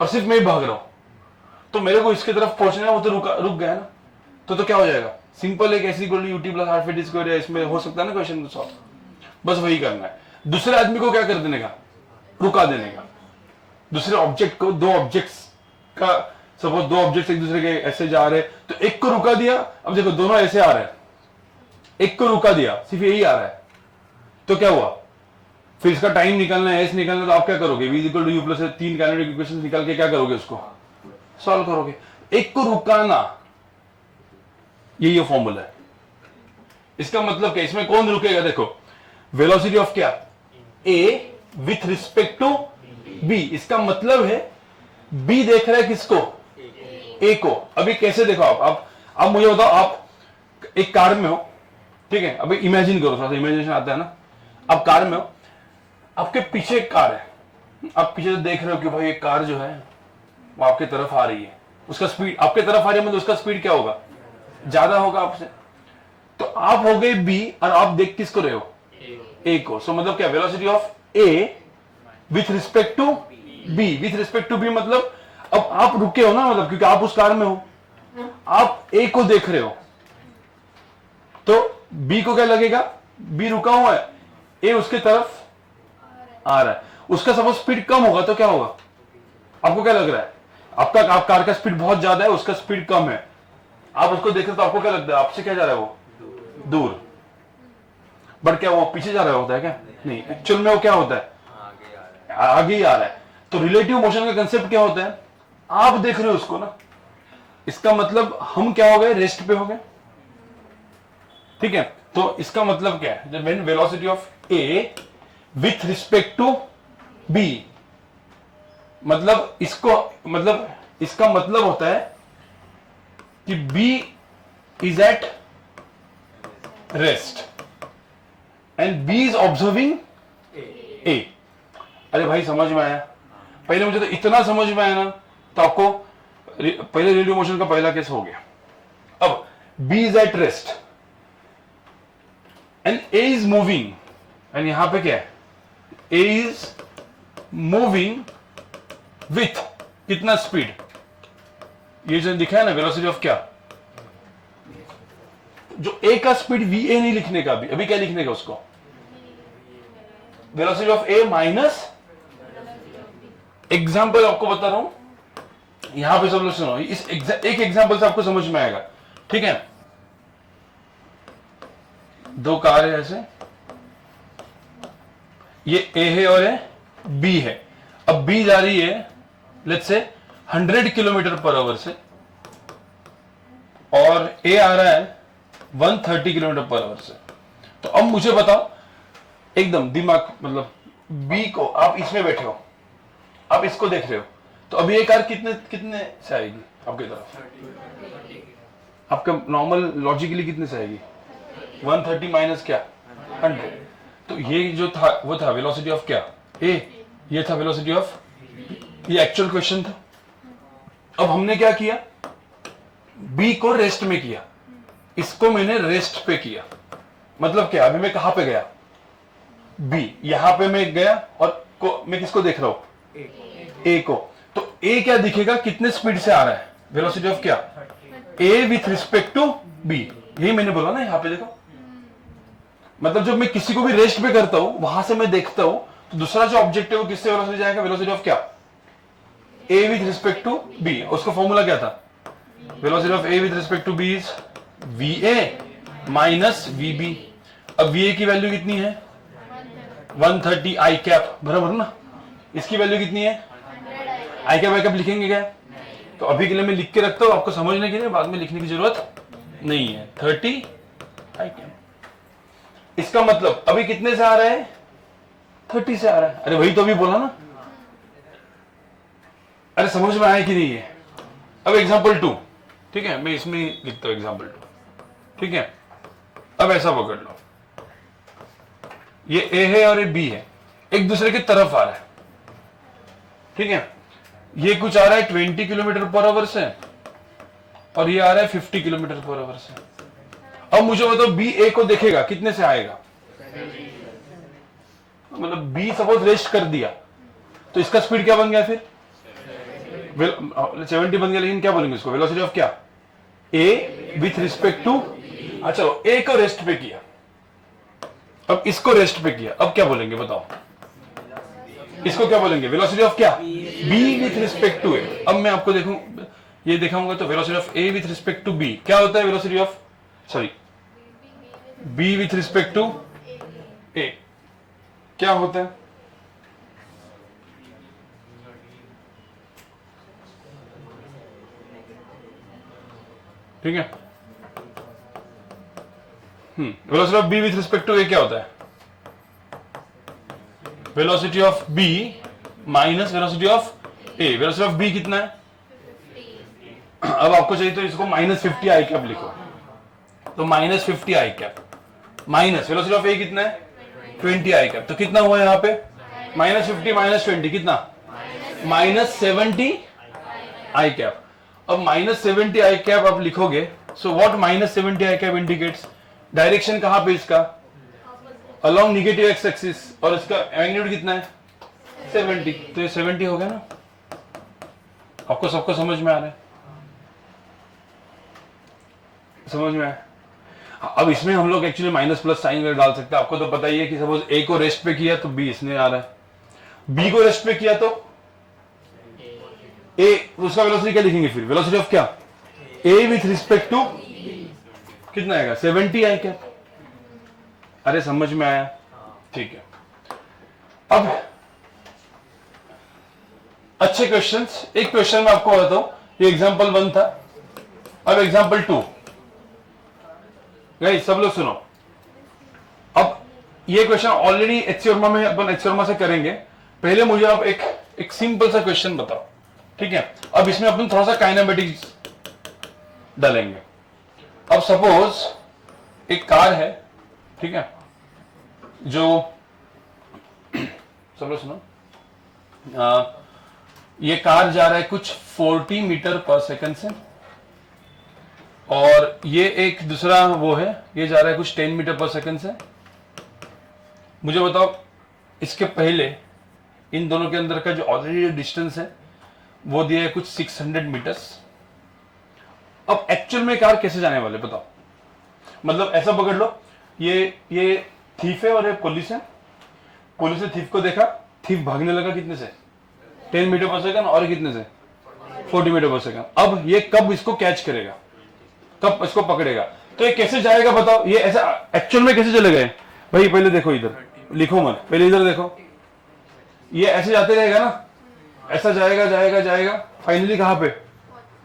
और सिर्फ मैं ही भाग रहा हूं, तो मेरे को इसकी तरफ पहुंचना है, वो तो रुक गया ना, तो क्या हो जाएगा, सिंपल एक ऐसी equal UT plus half T square, इसमें हो सकता है ना क्वेश्चन सॉल्व, बस वही करना है। दूसरे आदमी को क्या कर देने का, रुका देने का, दूसरे ऑब्जेक्ट को, दो ऑब्जेक्ट्स का, सपोज दो ऑब्जेक्ट्स एक दूसरे के ऐसे जा रहे, तो एक को रुका दिया, अब देखो दोनों ऐसे आ रहे हैं, एक को रुका दिया, सिर्फ यही आ रहा है, तो क्या हुआ, फिर इसका टाइम निकालना है, एस निकालना है, तो आप क्या करोगे, v equal to u plus 3 kinetic equation निकाल के क्या करोगे, उसको सॉल्व करोगे। एक को रुकाना, ये फॉर्मूला है। इसका मतलब क्या, इसमें कौन रुकेगा, देखो वेलोसिटी ऑफ क्या, ए विथ रिस्पेक्ट टू बी, इसका मतलब है बी देख रहा है किसको, ए को। अभी कैसे देखो आप मुझे बताओ, आप एक कार में हो, ठीक है, अभी इमेजिन करो, थोड़ा सा इमेजिनेशन आता है ना, आप कार में हो, आपके पीछे एक कार है, आप पीछे से देख रहे हो कि भाई एक कार जो है वो आपके तरफ आ रही है, उसका स्पीड आपके तरफ आ रही है, मतलब उसका स्पीड क्या होगा, ज्यादा होगा आपसे, तो आप हो गए बी और आप देख किसको रहे हो, ए को। सो मतलब क्या, velocity of A with respect to b, with respect to b मतलब अब आप रुके हो ना, मतलब क्योंकि आप उस कार में हो, आप ए को देख रहे हो, तो बी को क्या लगेगा, बी रुका हुआ है, ए उसके तरफ आ रहा है, उसका सपोज स्पीड कम होगा तो क्या होगा, आपको क्या लग रहा है, आप कार का स्पीड बहुत ज्यादा है, उसका स्पीड कम है, आप उसको देख रहे हो तो आपको क्या लगता है, आपसे क्या जा रहा है, वो दूर, बट क्या वो पीछे जा रहा होता है क्या, नहीं, एक्चुअल में वो क्या होता है, आगे ही आ रहा है। तो रिलेटिव मोशन का कंसेप्ट क्या होता है, आप देख रहे हो उसको ना, इसका मतलब हम क्या हो गए, रेस्ट पे हो गए, ठीक है। तो इसका मतलब क्या है, when velocity of A with respect to b, मतलब इसका मतलब होता है कि b is at rest and b is observing a. अरे भाई समझ में आया, पहले मुझे तो इतना समझ में आया ना, तो आपको पहले रिलेटिव मोशन का पहला केस हो गया। अब b is at rest and a is moving, and यहां पे क्या है, ए इज मूविंग विथ कितना स्पीड, ये जो दिखा है ना, वेलोसिटी ऑफ क्या, जो ए का स्पीड वी ए नहीं लिखने का, अभी क्या लिखने का उसको, velocity of A minus, example आपको बता रहा हूं, यहां पे सब लोग सुनो, एक एग्जाम्पल से आपको समझ में आएगा, ठीक है। दो कार है ऐसे, ये ए है और ये बी है। अब बी जा रही है let's say 100 kilometre per our से, और ए आ रहा है 130 किलोमीटर पर आवर से। तो अब मुझे बताओ, एकदम दिमाग, मतलब बी को, आप इसमें बैठे हो, आप इसको देख रहे हो, तो अभी ये कार कितने कितने से आएगी आपकी तरफ? आपका नॉर्मल लॉजिकली कितने से आएगी? 130 माइनस क्या? 100। तो ये जो था वो था वेलोसिटी ऑफ क्या? ए। ये था वेलोसिटी ऑफ, ये एक्चुअल क्वेश्चन था। अब हमने क्या किया, बी को रेस्ट में किया, इसको मैंने रेस्ट पे किया। मतलब क्या, अभी मैं कहां पे गया? बी, यहां पे मैं गया और मैं किसको देख रहा हूं? ए को। तो ए क्या दिखेगा, कितने स्पीड से आ रहा है? वेलोसिटी ऑफ क्या? ए विथ रिस्पेक्ट टू बी। यही मैंने बोला ना, यहां पे देखो। मतलब जब मैं किसी को भी रेस्ट पे करता हूं, वहां से मैं देखता हूं, तो दूसरा जो ऑब्जेक्ट है वो किससे वेलोसिटी जाएगा? वेलोसिटी ऑफ क्या? ए विथ रिस्पेक्ट टू बी। उसका फॉर्मूला क्या था? Velocity of A with respect to B is V A minus V B. अब वी ए की वैल्यू कितनी है? 130 आई कैप, बराबर ना। इसकी वैल्यू कितनी है? आई कैप, आई कैप लिखेंगे क्या? तो अभी के लिए मैं लिख के रखता हूं, आपको समझने के लिए, बाद में लिखने की जरूरत नहीं है। 30 आई कैप। इसका मतलब अभी कितने से आ रहा है? 30 से आ रहा है। अरे वही तो अभी बोला ना। अरे समझ में आया कि नहीं है? अब एग्जाम्पल 2, ठीक है, मैं इसमें लिखता हूं एग्जाम्पल 2, ठीक है। अब ऐसा पकड़ लो, ये ए है और ये बी है, एक दूसरे की तरफ आ रहा है, ठीक है। ये कुछ आ रहा है 20 किलोमीटर पर आवर से, और ये आ रहा है 50 किलोमीटर पर आवर से। अब मुझे बताओ, बी ए को देखेगा, कितने से आएगा? मतलब बी सपोज रेस्ट कर दिया, तो इसका स्पीड क्या बन गया फिर? 70 बन गया, लेकिन क्या बोलेंगे इसको? वेलोसिटी ऑफ क्या? ए विथ रिस्पेक्ट टू, अच्छा ए को रेस्ट पे किया, अब इसको रेस्ट पे किया, अब क्या बोलेंगे बताओ? इसको क्या बोलेंगे? वेलोसिटी ऑफ क्या? B with respect to a. अब मैं आपको देखूं, ये दिखाऊंगा, तो velocity of A with respect to B क्या होता है? Velocity of, sorry, b with respect to a क्या होता है? ठीक है, velocity of b with respect to a क्या होता है? Velocity of b minus velocity of A. Velocity of B कितना है? अब आपको चाहिए तो इसको -50 आई कैप लिखो, तो -50 आई कैप माइनस वेलोसिटी ऑफ ए कितना है? 20 आई कैप। तो कितना हुआ यहाँ पे? -50 -20 कितना? -70 आई कैप। अब -70 आई कैप आप लिखोगे, so what -70 I cap indicates? Direction कहां पे इसका? अलोंग नेगेटिव एक्स एक्सिस, और इसका मैग्नीट्यूड कितना है? 70। तो ये 70 हो गया ना। आपको सबको समझ में आ रहा है? समझ में आया? अब इसमें हम लोग एक्चुअली माइनस प्लस साइन डाल सकते हैं। आपको तो पता ही है कि सपोज ए को रेस्ट पे किया तो बी इसमें आ रहा है, बी को रेस्ट पे किया तो ए, उसका वेलोसिटी क्या लिखेंगे फिर? वेलोसिटी ऑफ क्या? ए विथ रिस्पेक्ट टू कितना आएगा? 70 आई क्या? अरे समझ में आया? ठीक है। अब अच्छे क्वेश्चंस, एक क्वेश्चन में आपको बताता हूं, ये एग्जांपल 1 था। अब एग्जांपल 2, गाइस सब लोग सुनो। अब ये क्वेश्चन ऑलरेडी एचसीओरमा में अपन एचसीओरमा से करेंगे। पहले मुझे आप एक सिंपल सा क्वेश्चन बताओ, ठीक है। अब इसमें अपन थोड़ा सा काइनेमेटिक्स डालेंगे। अब सपोज एक कार है, ठीक है, जो सब लोग सुनो, ये कार जा रहा है कुछ 40 मीटर पर सेकंड से, और ये एक दूसरा वो है, ये जा रहा है कुछ 10 मीटर पर सेकंड से। मुझे बताओ, इसके पहले इन दोनों के अंदर का जो ऑलरेडी डिस्टेंस है वो दिया है कुछ 600 मीटर्स। अब एक्चुअल में कार कैसे जाने वाले बताओ? मतलब ऐसा पकड़ लो, ये थीफ है और ये पुलिस है। पुलिस ने थीफ को देखा, थीफ भागने लगा कितने से 10 मीटर पर सेकंड और कितने से 40 मीटर पर सेकंड। अब ये कब इसको कैच करेगा, कब इसको पकड़ेगा? तो ये कैसे जाएगा बताओ? ये ऐसा एक्चुअल में कैसे चले गए भाई? पहले देखो, इधर लिखो मत, पहले इधर देखो। ये ऐसे जाते रहेगा ना, ऐसा जाएगा जाएगा जाएगा, फाइनली कहां पे?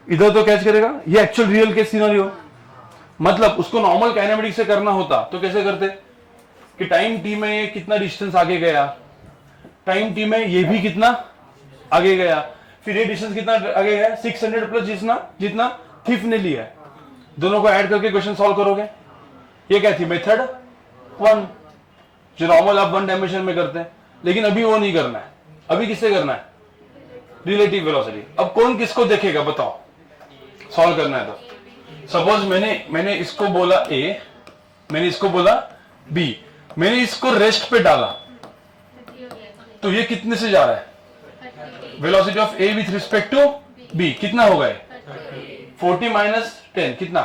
इधर तो कैच करेगा। ये एक्चुअल रियल केस सिनेरियो। मतलब उसको नॉर्मल काइनेमेटिक्स से करना होता तो कैसे करते कि टाइम टी में ये कितना डिस्टेंस आगे गया, टाइम टी में ये भी कितना आगे गया, फिर ये डिस्टेंस कितना आगे गया 600 प्लस जितना थीफ ने लिया है। दोनों को ऐड करके क्वेश्चन सॉल्व करोगे। ये क्या थी? मेथड 1, जो नॉर्मल आप 1 डायमेंशन में करते हैं। लेकिन अभी वो नहीं करना है, अभी किससे करना है? Relative velocity. अब कौन किसको देखेगा बताओ, सॉल्व करना है तो। सपोज मैंने इसको बोला ए, मैंने इसको बोला बी, मैंने इसको रेस्ट पे डाला, तो ये कितने से जा रहा है? Velocity of A with respect to B कितना होगा? 40 माइनस 10 कितना?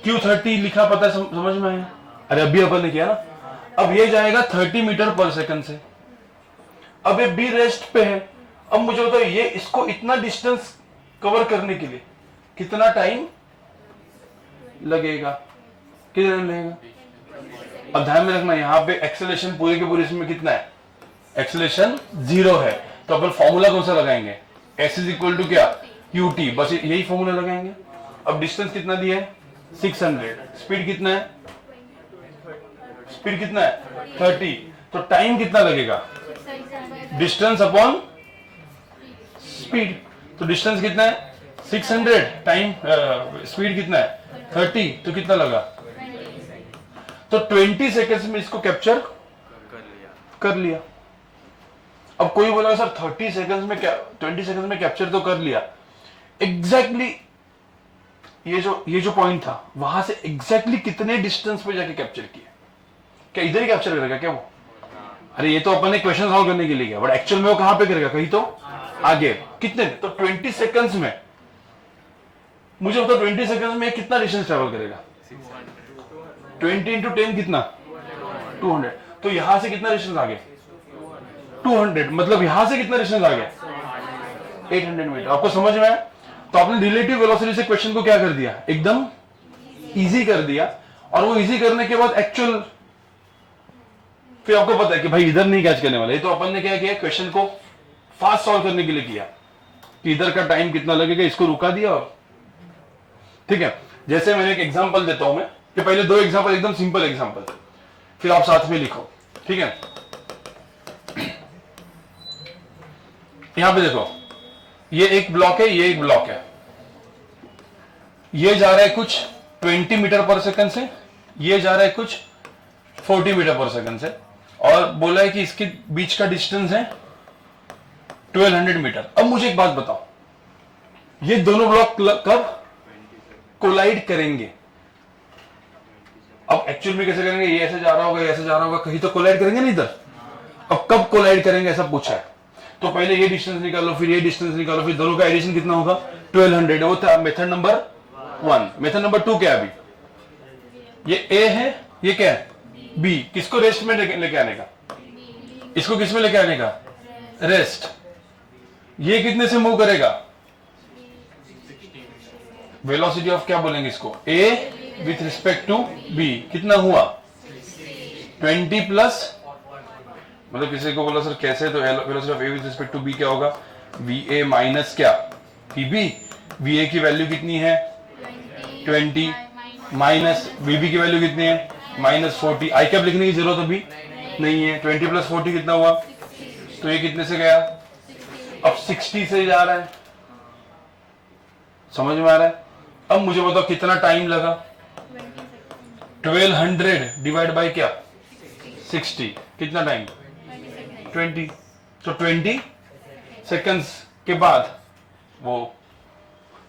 क्यों 30 लिखा, पता है? समझ में आया? अरे अभी अपन ने किया ना। अब ये जाएगा 30 मीटर पर सेकंड से। अब ये बी रेस्ट पे है। अब मुझे बताओ ये इसको इतना डिस्टेंस कवर करने के लिए कितना टाइम लगेगा? कितना लगेगा? अब ध्यान में रखना, यहां पे एक्सेलरेशन पूरे के पूरे इसमें कितना है? एक्सेलरेशन 0 है। तो अपन फॉर्मूला कौन सा लगाएंगे? S इज इक्वल टू क्या? UT, बस यही फॉर्मूला लगाएंगे। अब डिस्टेंस कितना दिया है? 600। स्पीड कितना है? स्पीड कितना है? 30। तो टाइम कितना लगेगा? Distance upon speed. तो डिस्टेंस कितना है? 600, टाइम स्पीड कितना है? 30, तो कितना लगा? तो 20 सेकेंड्स में इसको कैप्चर कर लिया। अब कोई बोला सर 30 सेकंड्स में क्या, 20 सेकंड्स में कैप्चर तो कर लिया। एग्जैक्टली ये जो पॉइंट था वहां से एग्जैक्टली कितने डिस्टेंस पे जाके कैप्चर किया? क्या इधर ही कैप्चर करेगा क्या वो? अरे ये तो अपन ने क्वेश्चन सॉल्व करने के लिए किया, बट एक्चुअल में वो कहां पे करेगा? कहीं तो आगे। कितने? तो 20 सेकंड्स में। मुझे बताओ 20 सेकंड्स में कितना डिस्टेंस ट्रेवल करेगा? 20 इंटू 10 कितना? 200। तो यहां से कितना डिस्टेंस आगे? 200। मतलब यहां से कितना डिस्टेंस आ गया? 800 मीटर। आपको समझ में आया? तो आपने रिलेटिव वेलोसिटी से क्वेश्चन को क्या कर दिया? एकदम इजी कर दिया। और वो इजी करने के बाद एक्चुअल फिर आपको पता है कि भाई इधर नहीं कैच करने वाले। तो अपन ने क्या किया? क्वेश्चन को फास्ट सॉल्व करने के लिए किया कि इधर का टाइम कितना लगेगा, इसको रुका दिया। और ठीक है, जैसे मैंने एक एग्जांपल देता हूं मैं, कि पहले 2 एग्जांपल, एकदम सिंपल एग्जांपल, फिर आप साथ में लिखो। ठीक है, यहां पे देखो, ये एक ब्लॉक है, ये एक ब्लॉक है। ये जा रहा है कुछ 20 मीटर पर सेकंड से, ये जा रहा है कुछ 40 मीटर पर सेकंड से, और बोला है कि इसके बीच का डिस्टेंस है 1200 मीटर। अब मुझे एक बात बताओ, ये दोनों ब्लॉक कब कोलाइड करेंगे? अब एक्चुअल में कैसे करेंगे? ये ऐसे जा रहा होगा, ये ऐसे जा रहा होगा, कहीं तो कोलाइड करेंगे ना इधर। अब कब कोलाइड करेंगे ऐसा पूछा है। तो पहले ये डिस्टेंस निकालो, फिर ये डिस्टेंस निकालो, फिर दोनों का एडिशन कितना होगा? 1200। वो था मेथड नंबर 1। मेथड नंबर 2 क्या है? अभी ये ए है, ये क्या है? बी। किसको रेस्ट में लेके आने का? इसको किस में लेके आने का? रेस्ट। ये कितने से मूव करेगा? वेलोसिटी ऑफ क्या बोलेंगे इसको? ए विथ रिस्पेक्ट टू बी। कितना हुआ? 20 प्लस, मतलब किसी को बोला सर कैसे, तो velocity of A with respect to B क्या होगा? वी ए माइनस क्या? V B. वी ए की वैल्यू कितनी है? 20 माइनस वी बी की वैल्यू कितनी है? -40। आई कैप लिखने की जरूरत अभी नहीं है। 20 प्लस 40 कितना हुआ? तो ये कितने से गया? अब 60 से जा रहा है। समझ में आ रहा है? अब मुझे बताओ कितना टाइम लगा? 1200 डिवाइड बाय क्या? 60। कितना टाइम? 20। तो 20 सेकंड्स के बाद वो,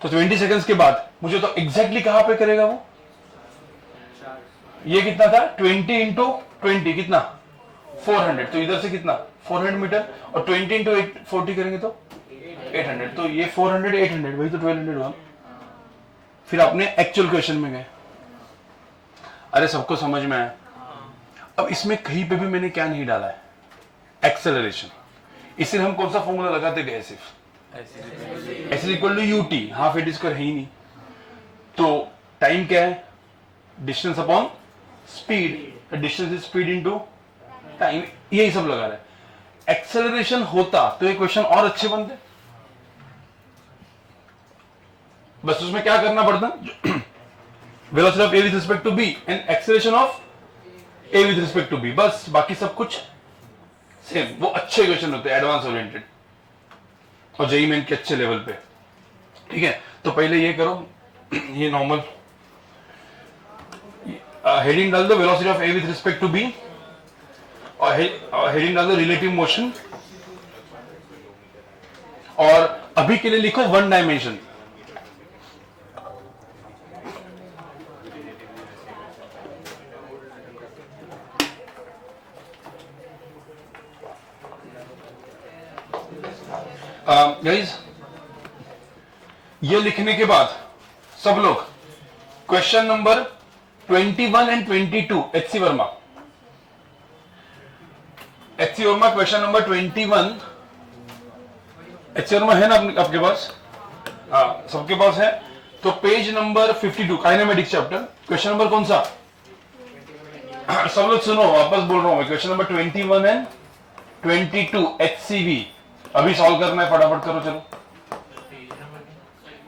तो 20 सेकंड्स के बाद मुझे तो एग्जैक्टली कहां पे करेगा वो? ये कितना था? 20 इंटू 20 कितना? 400। तो इधर से कितना? 400 मीटर। और 20 इंटू 40 करेंगे तो 800। तो ये 400 800, वही तो 1200 हुआ। फिर आपने एक्चुअल क्वेश्चन में गए। अरे सबको समझ में आया? अब इसमें कहीं पे भी मैंने क्या नहीं डाला है? एक्सेलरेशन। इसलिए हम कौन सा फॉर्मूला लगाते गए, सिर्फ S is equal to UT, half A T square है ही नहीं, तो टाइम क्या है, distance upon speed, distance is speed into time, यही सब लगा रहा है। एक्सेलरेशन होता तो ये क्वेश्चन और अच्छे बनते, बस उसमें क्या करना पड़ता, velocity of A with respect to B and acceleration of A with respect to B, बस बाकी सब कुछ सेम। वो अच्छे क्वेश्चन होते हैं, एडवांस ओरिएंटेड और जेईई मेन के अच्छे लेवल पे, ठीक है। तो पहले ये करो, ये नॉर्मल हेडिंग डाल दो velocity of A with respect to B, और हेडिंग डाल दो रिलेटिव मोशन, और अभी के लिए लिखो वन डायमेंशन। गाइस ये लिखने के बाद सब लोग question number 21 and 22 HC Verma question number 21 HC Verma है ना आपके पास? हाँ, सबके पास है। तो page number 52 kinematics chapter, question number कौन सा? सब लोग सुनो, वापस बोल रहा हूं मैं, क्वेश्चन नंबर 21 एंड 22 एचसीवी अभी सॉल्व करना है, फटाफट करो चलो।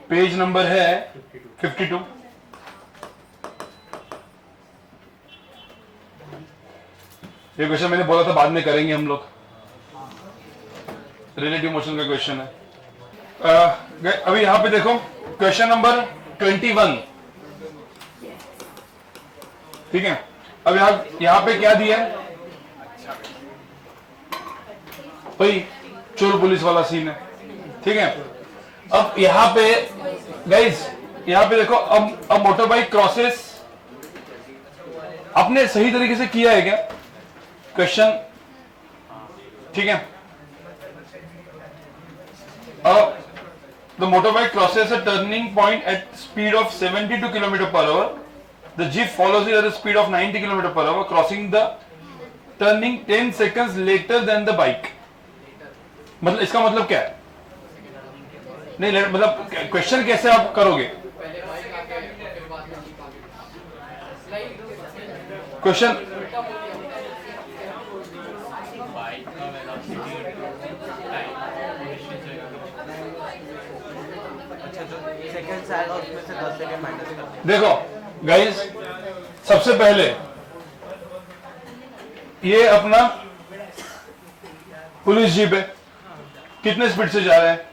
पेज नंबर है 52। ये क्वेश्चन मैंने बोला था बाद में करेंगे हम लोग, रिलेटिव मोशन का क्वेश्चन है। अभी यहां पे देखो क्वेश्चन नंबर 21, ठीक है। अब यहां पे क्या दिया है भाई, चोर पुलिस वाला सीन है, ठीक है। अब यहां पे गाइस, यहां पे देखो, अब मोटर बाइक क्रॉसेस आपने सही तरीके से किया है क्या क्वेश्चन, ठीक है। अब the motor bike crosses a turning point at speed of 72 kilometre per hour, the jeep follows it at the speed of 90 kilometre per hour, crossing the turning 10 seconds later than the bike. मतलब इसका मतलब क्या है? नहीं, मतलब question कैसे आप करोगे? क्वेश्चन देखो गाइस, सबसे पहले ये अपना पुलिस जीप है, कितने स्पीड से जा रहा है?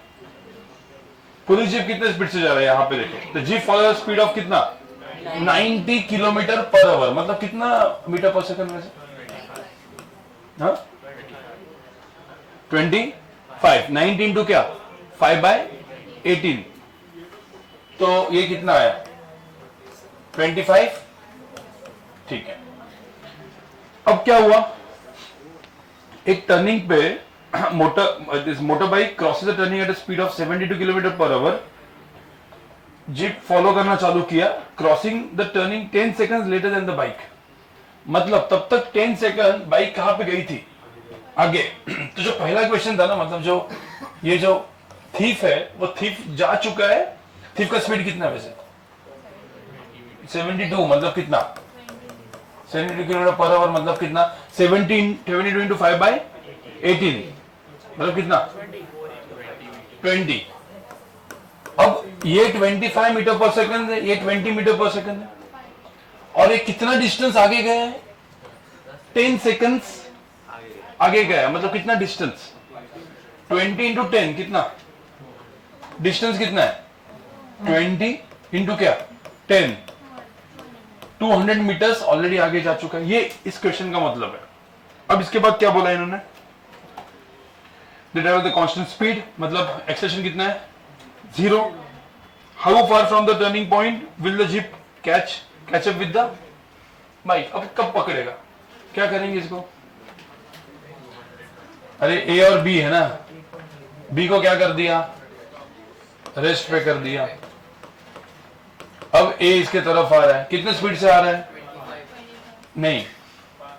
पुलिस जीप कितने स्पीड से जा रहा है? यहां पे देखो, तो जीप फॉलो स्पीड ऑफ कितना, 90 किलोमीटर पर आवर, मतलब कितना मीटर पर सेकंड में से? हाँ, 25, 90 इंटू क्या, 5/18, तो ये कितना आया, 25, ठीक है। अब क्या हुआ, एक टर्निंग पे motor bike crosses the turning at a speed of 72 kilometre per hour, jeep follow करना चालू किया, crossing the turning 10 seconds later than the bike. मतलब तब तक 10 सेकंड बाइक कहां पे गई थी, आगे। तो जो पहला क्वेश्चन था ना, मतलब जो ये जो थीफ है, वो थीफ जा चुका है, थीफ का स्पीड कितना है वैसे? 72, मतलब कितना, 72 किलोमीटर पर आवर, मतलब कितना, 72 इंटू 5/18, मतलब कितना, 20। अब ये 25 मीटर पर सेकंड है, ये 20 मीटर पर सेकंड है, और ये कितना डिस्टेंस आगे गया है, 10 सेकंड्स आगे गया है, मतलब कितना डिस्टेंस, 20 इंटू 10 कितना डिस्टेंस, कितना है 20 इंटू क्या 10, 200 मीटर्स ऑलरेडी आगे जा चुका है। ये इस क्वेश्चन का मतलब है। अब इसके बाद क्या बोला इन्होंने, द कांस्टेंट स्पीड, मतलब एक्सेलरेशन कितना है, 0। How far from the turning point will the jeep catch up with the bike. अब कब पकड़ेगा, क्या करेंगे इसको, अरे ए और बी है ना, बी को क्या कर दिया, रेस्ट पे कर दिया। अब ए इसके तरफ आ रहा है, कितने स्पीड से आ रहा है, नहीं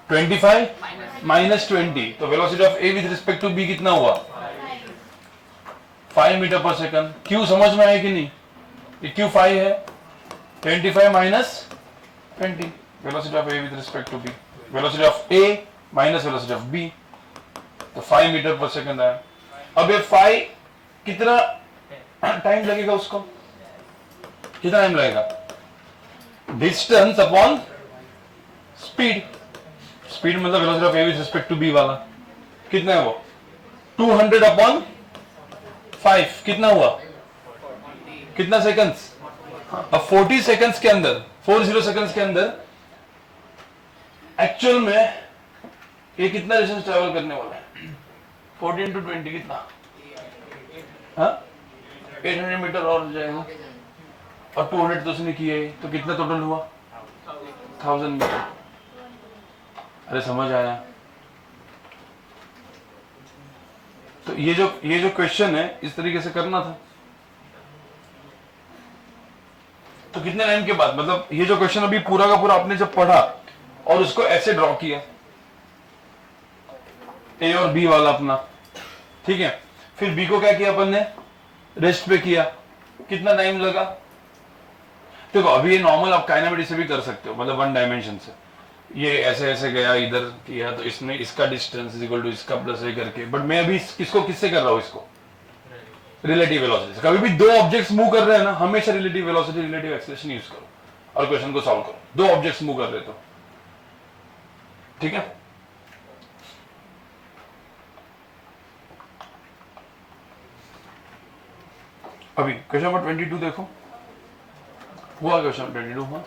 25 -20, तो velocity of A with respect to B कितना हुआ? 5 मीटर पर सेकंड। क्यू समझ में आया कि नहीं? ये क्यू 5 है, 25 minus 20, velocity of A with respect to B, velocity of A minus velocity of B, तो 5 मीटर पर सेकंड आया। अब ये 5 कितना टाइम लगेगा उसको? कितना टाइम लगेगा? Distance upon speed. स्पीड मतलब velocity of A with respect to B वाला कितना है वो? 200 अपॉन 5 कितना हुआ? कितना सेकंड्स? अब 40 सेकंड्स के अंदर, 40 सेकंड्स के अंदर एक्चुअल में ये कितना डिस्टेंस ट्रेवल करने वाला है? 40 into 20 कितना? हाँ 800 मीटर और जाएगा, और 200 तो उसने किए, तो कितना टोटल हुआ? 1000 मीटर। अरे समझ आया? तो ये जो क्वेश्चन है इस तरीके से करना था। तो कितने टाइम के बाद, मतलब ये जो क्वेश्चन अभी पूरा का पूरा आपने जब पढ़ा और उसको ऐसे ड्रॉ किया, ए और बी वाला अपना, ठीक है, फिर बी को क्या किया अपन ने? रेस्ट पे किया। कितना टाइम लगा? देखो अभी ये नॉर्मल आप काइनेमेटिक्स से भी कर सकते हो, मतलब 1 डायमेंशन से। ये ऐसे ऐसे गया, इधर किया, तो इसमें इसका डिस्टेंस इज इक्वल टू इसका प्लस ए करके, बट मैं अभी इसको किससे कर रहा हूं? इसको रिलेटिव वेलोसिटी से। कभी भी दो ऑब्जेक्ट्स मूव कर रहे हैं ना, हमेशा relative velocity relative acceleration use करो और क्वेश्चन को सॉल्व करो। दो ऑब्जेक्ट्स मूव कर रहे तो, ठीक है। अभी क्वेश्चन नंबर 22 देखो, हुआ क्वेश्चन 22 हुआ।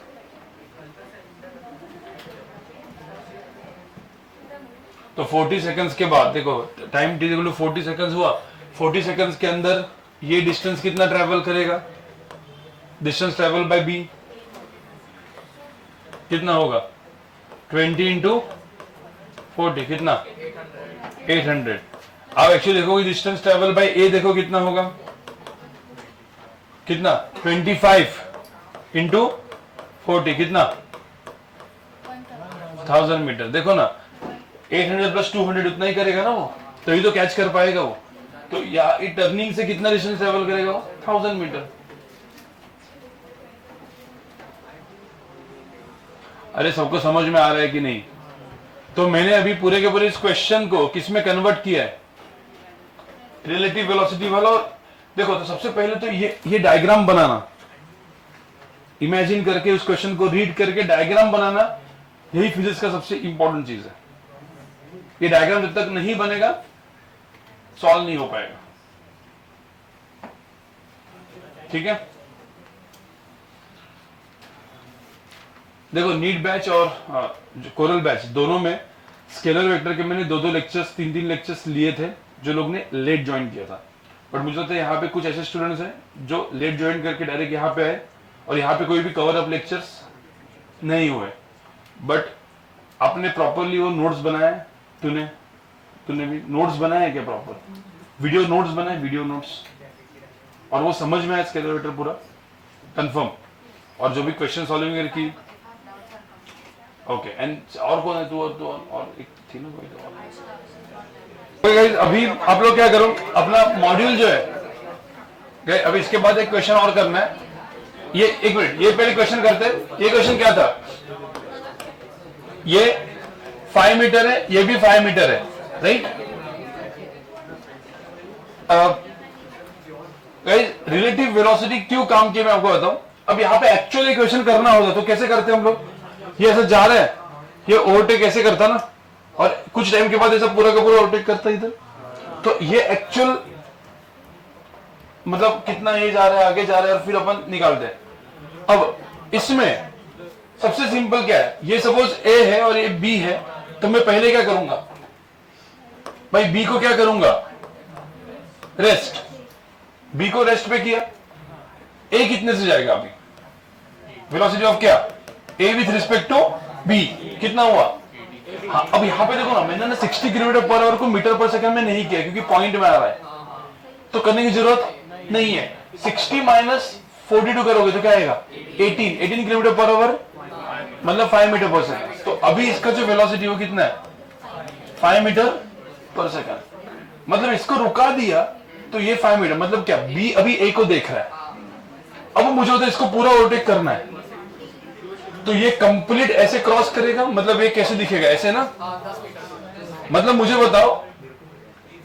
तो 40 सेकंड्स के बाद देखो, time t equal to 40 seconds हुआ। 40 सेकंड्स के अंदर ये डिस्टेंस कितना ट्रेवल करेगा? डिस्टेंस ट्रेवल बाय b कितना होगा? 20 इंटू 40 कितना? 800। अब एक्चुअली देखो डिस्टेंस ट्रेवल बाय a देखो कितना होगा? कितना? 25 इंटू 40 कितना? 1000 मीटर। देखो ना 800 प्लस 200 उतना ही करेगा ना वो, तो ये तो कैच कर पाएगा वो। तो या टर्निंग से कितना डिस्टेंस ट्रेवल करेगा वो? 1000 मीटर। अरे सबको समझ में आ रहा है कि नहीं? तो मैंने अभी पूरे के पूरे इस क्वेश्चन को किस में कन्वर्ट किया है? रिलेटिव वेलोसिटी वाला। देखो तो सबसे पहले तो ये डायग्राम बनाना, इमेजिन करके उस क्वेश्चन को रीड करके डायग्राम बनाना, यही फिजिक्स का सबसे इंपॉर्टेंट चीज है। ये डायग्राम जब तक नहीं बनेगा सॉल्व नहीं हो पाएगा, ठीक है। देखो नीट बैच और कोरल बैच दोनों में स्केलर वेक्टर के मैंने 2-2 लेक्चर्स 3-3 लेक्चर्स लिए थे, जो लोग ने लेट ज्वाइन किया था। बट मुझे लगता है यहाँ पे कुछ ऐसे स्टूडेंट्स हैं जो लेट ज्वाइन करके डायरेक्ट यहाँ पे आए और यहाँ पे कोई भी कवर अप लेक्चर्स नहीं हुए, बट आपने प्रॉपरली वो नोट्स बनाए। तूने भी नोट्स बनाए क्या? प्रॉपर वीडियो नोट्स बनाए, वीडियो नोट्स, और वो समझ में आया स्केलर वेक्टर पूरा कंफर्म, और जो भी क्वेश्चन सॉल्विंग की। ओके, एंड और कौन है? तू और एक थी ना कोई तो। गाइस अभी आप लोग क्या करो, अपना मॉड्यूल जो है, अभी इसके बाद एक क्वेश्चन और करना है। ये एक मिनट, ये पहले क्वेश्चन करते हैं। ये क्वेश्चन क्या था? ये 5 मीटर है, ये भी 5 मीटर है, राइट। गाइस रिलेटिव वेलोसिटी क्यों काम किया मैं आपको बताऊं। अब यहाँ पे एक्चुअली क्वेश्चन करना होता तो कैसे करते हम लोग? ये ऐसा जा रहा है, ये ओवरटेक ऐसे करता ना, और कुछ टाइम के बाद ऐसा पूरा का पूरा ओवरटेक करता इधर। तो ये एक्चुअल मतलब कितना ये जा रहा है, आगे जा रहा है, और फिर अपन निकालते हैं। अब इसमें सबसे सिंपल क्या है, ये सपोज ए है और ये बी है, तो मैं पहले क्या करूंगा भाई? बी को क्या करूंगा? रेस्ट। बी को रेस्ट पे किया। ए कितने से जाएगा अभी? वेलोसिटी ऑफ क्या? ए विथ रिस्पेक्ट टू बी कितना हुआ? हाँ, अब यहां पे देखो ना, मैंने ना 60 किलोमीटर पर आवर को मीटर पर सेकंड में नहीं किया क्योंकि पॉइंट में आ रहा है, तो करने की जरूरत नहीं है। 60 माइनस 42 करोगे तो क्या आएगा? 18 किलोमीटर पर आवर, मतलब 5 मीटर पर सेकंड। तो अभी इसका जो वेलोसिटी वो कितना है? 5 मीटर पर सेकंड। मतलब इसको रुका दिया तो ये 5 मीटर, मतलब क्या बी अभी ए को देख रहा है, अब मुझे होता है इसको पूरा ओवरटेक करना है, तो ये कंप्लीट ऐसे क्रॉस करेगा, मतलब ये कैसे दिखेगा, ऐसे ना। मतलब मुझे बताओ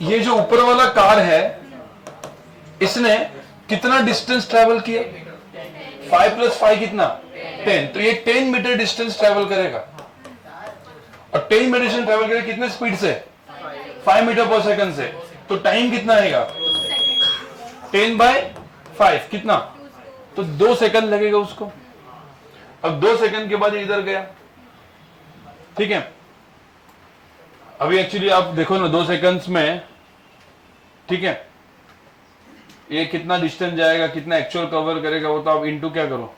ये जो ऊपर वाला कार है इसने कितना डिस्टेंस ट्रेवल किया, 5 + 5 कितना 10, तो ये 10 मीटर डिस्टेंस ट्रेवल करेगा, और 10 मीटर डिस्टेंस ट्रेवल करेगा कितने स्पीड से, 5 मीटर पर सेकंड से, तो टाइम कितना आएगा 10/5 कितना, तो 2 सेकंड लगेगा उसको। अब 2 सेकंड के बाद ये इधर गया, ठीक है। अभी एक्चुअली आप देखो ना 2 सेकंड्स में, ठीक है, ये कितना डिस्टेंस जाएगा, कितना एक्चुअल कवर करेगा, वो तो आप इनटू क्या करो,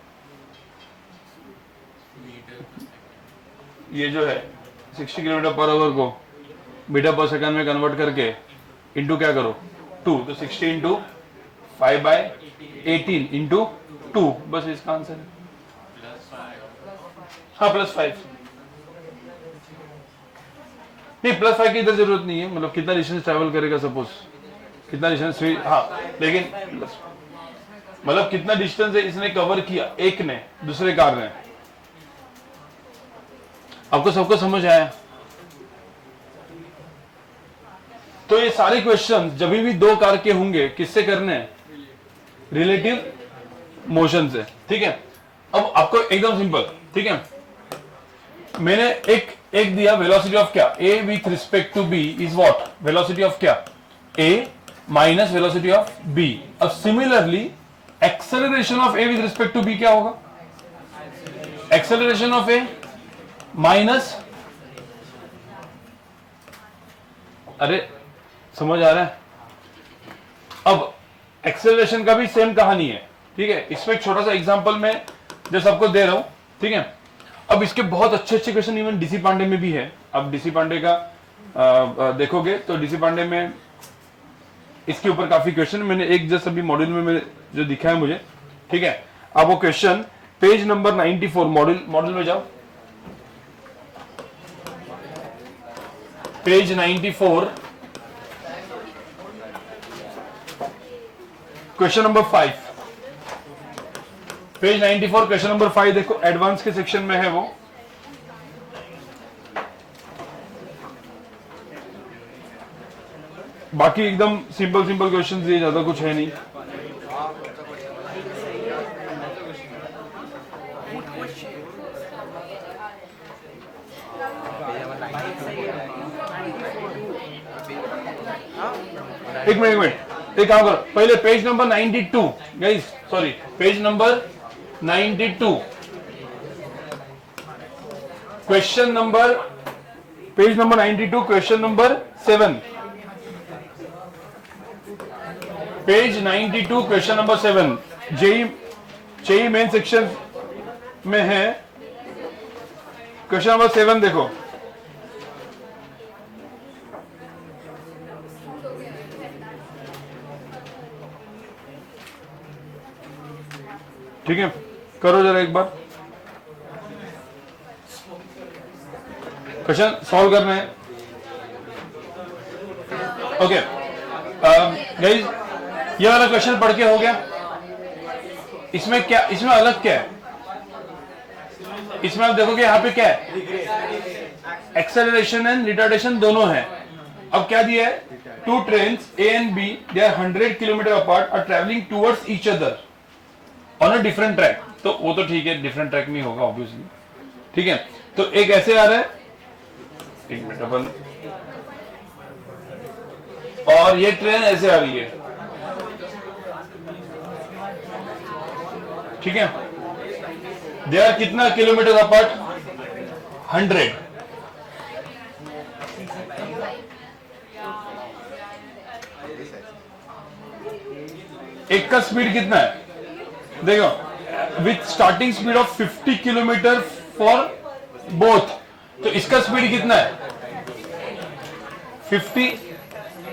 ये जो है 60 किलोमीटर पर आवर को मीटर पर सेकंड में कन्वर्ट करके इनटू क्या करो 2, तो 60 × 5/18 × 2, बस इसका आंसर है। हाँ +5, नहीं +5 की इधर जरूरत नहीं है, मतलब कितना डिस्टेंस ट्रैवल करेगा, सपोज कितना डिस्टेंस, हाँ लेकिन मतलब कितना डिस्टेंस है इसने कवर किया, एक ने, दूसरे कार ने। आपको सबको समझ आया? तो ये सारे क्वेश्चन जब भी 2 कार के होंगे किससे करने हैं, रिलेटिव मोशन से, ठीक है। अब आपको एकदम सिंपल, ठीक है, मैंने एक दिया वेलोसिटी ऑफ क्या, ए with respect to B is what, velocity of क्या, a minus velocity of b. अब similarly acceleration of A with respect to B क्या होगा, एक्सेलरेशन ऑफ ए माइनस, अरे समझ आ रहा है? अब एक्सेलरेशन का भी सेम कहानी है, ठीक है। इसमें एक छोटा सा एग्जांपल मैं जो सबको दे रहा हूं, ठीक है। अब इसके बहुत अच्छे क्वेश्चन इवन डीसी पांडे में भी है। अब डीसी पांडे का देखोगे तो डीसी पांडे में इसके ऊपर काफी क्वेश्चन, मैंने एक जस्ट अभी मॉड्यूल में जो दिखा है मुझे, ठीक है। अब वो क्वेश्चन पेज नंबर 94, मॉड्यूल में जाओ, page 94, question number 5, page 94 question number 5 देखो, एडवांस के सेक्शन में है वो। बाकी एकदम सिंपल क्वेश्चन दिए, ज्यादा कुछ है नहीं। एक मिनट एक काम करो, पहले page number 92 guys, sorry page number 92, question number, page number 92 question number 7, page 92 question number 7, JEE Main section में है, क्वेश्चन नंबर 7 देखो। ठीक है, करो जरा एक बार, क्वेश्चन सॉल्व करना है। ओके गाइस, ये वाला क्वेश्चन पढ़ के हो गया। इसमें क्या, इसमें अलग क्या है, इसमें आप देखोगे यहाँ पे क्या है, एक्सेलरेशन एंड रिटार्डेशन दोनों है। अब क्या दिया है, 2 trains A and B, they are 100 kilometre apart, are travelling towards each other on a different track. तो वो तो ठीक है, डिफरेंट ट्रैक में होगा ऑब्वियसली, ठीक है। तो एक ऐसे आ रहा है, एक मिनट अपन, और ये ट्रेन ऐसे आ रही है, ठीक है। दे आर कितना किलोमीटर अपार्ट, 100। एक का स्पीड कितना है देखो, with starting speed of 50 kilometre for both, तो इसका स्पीड कितना है 50,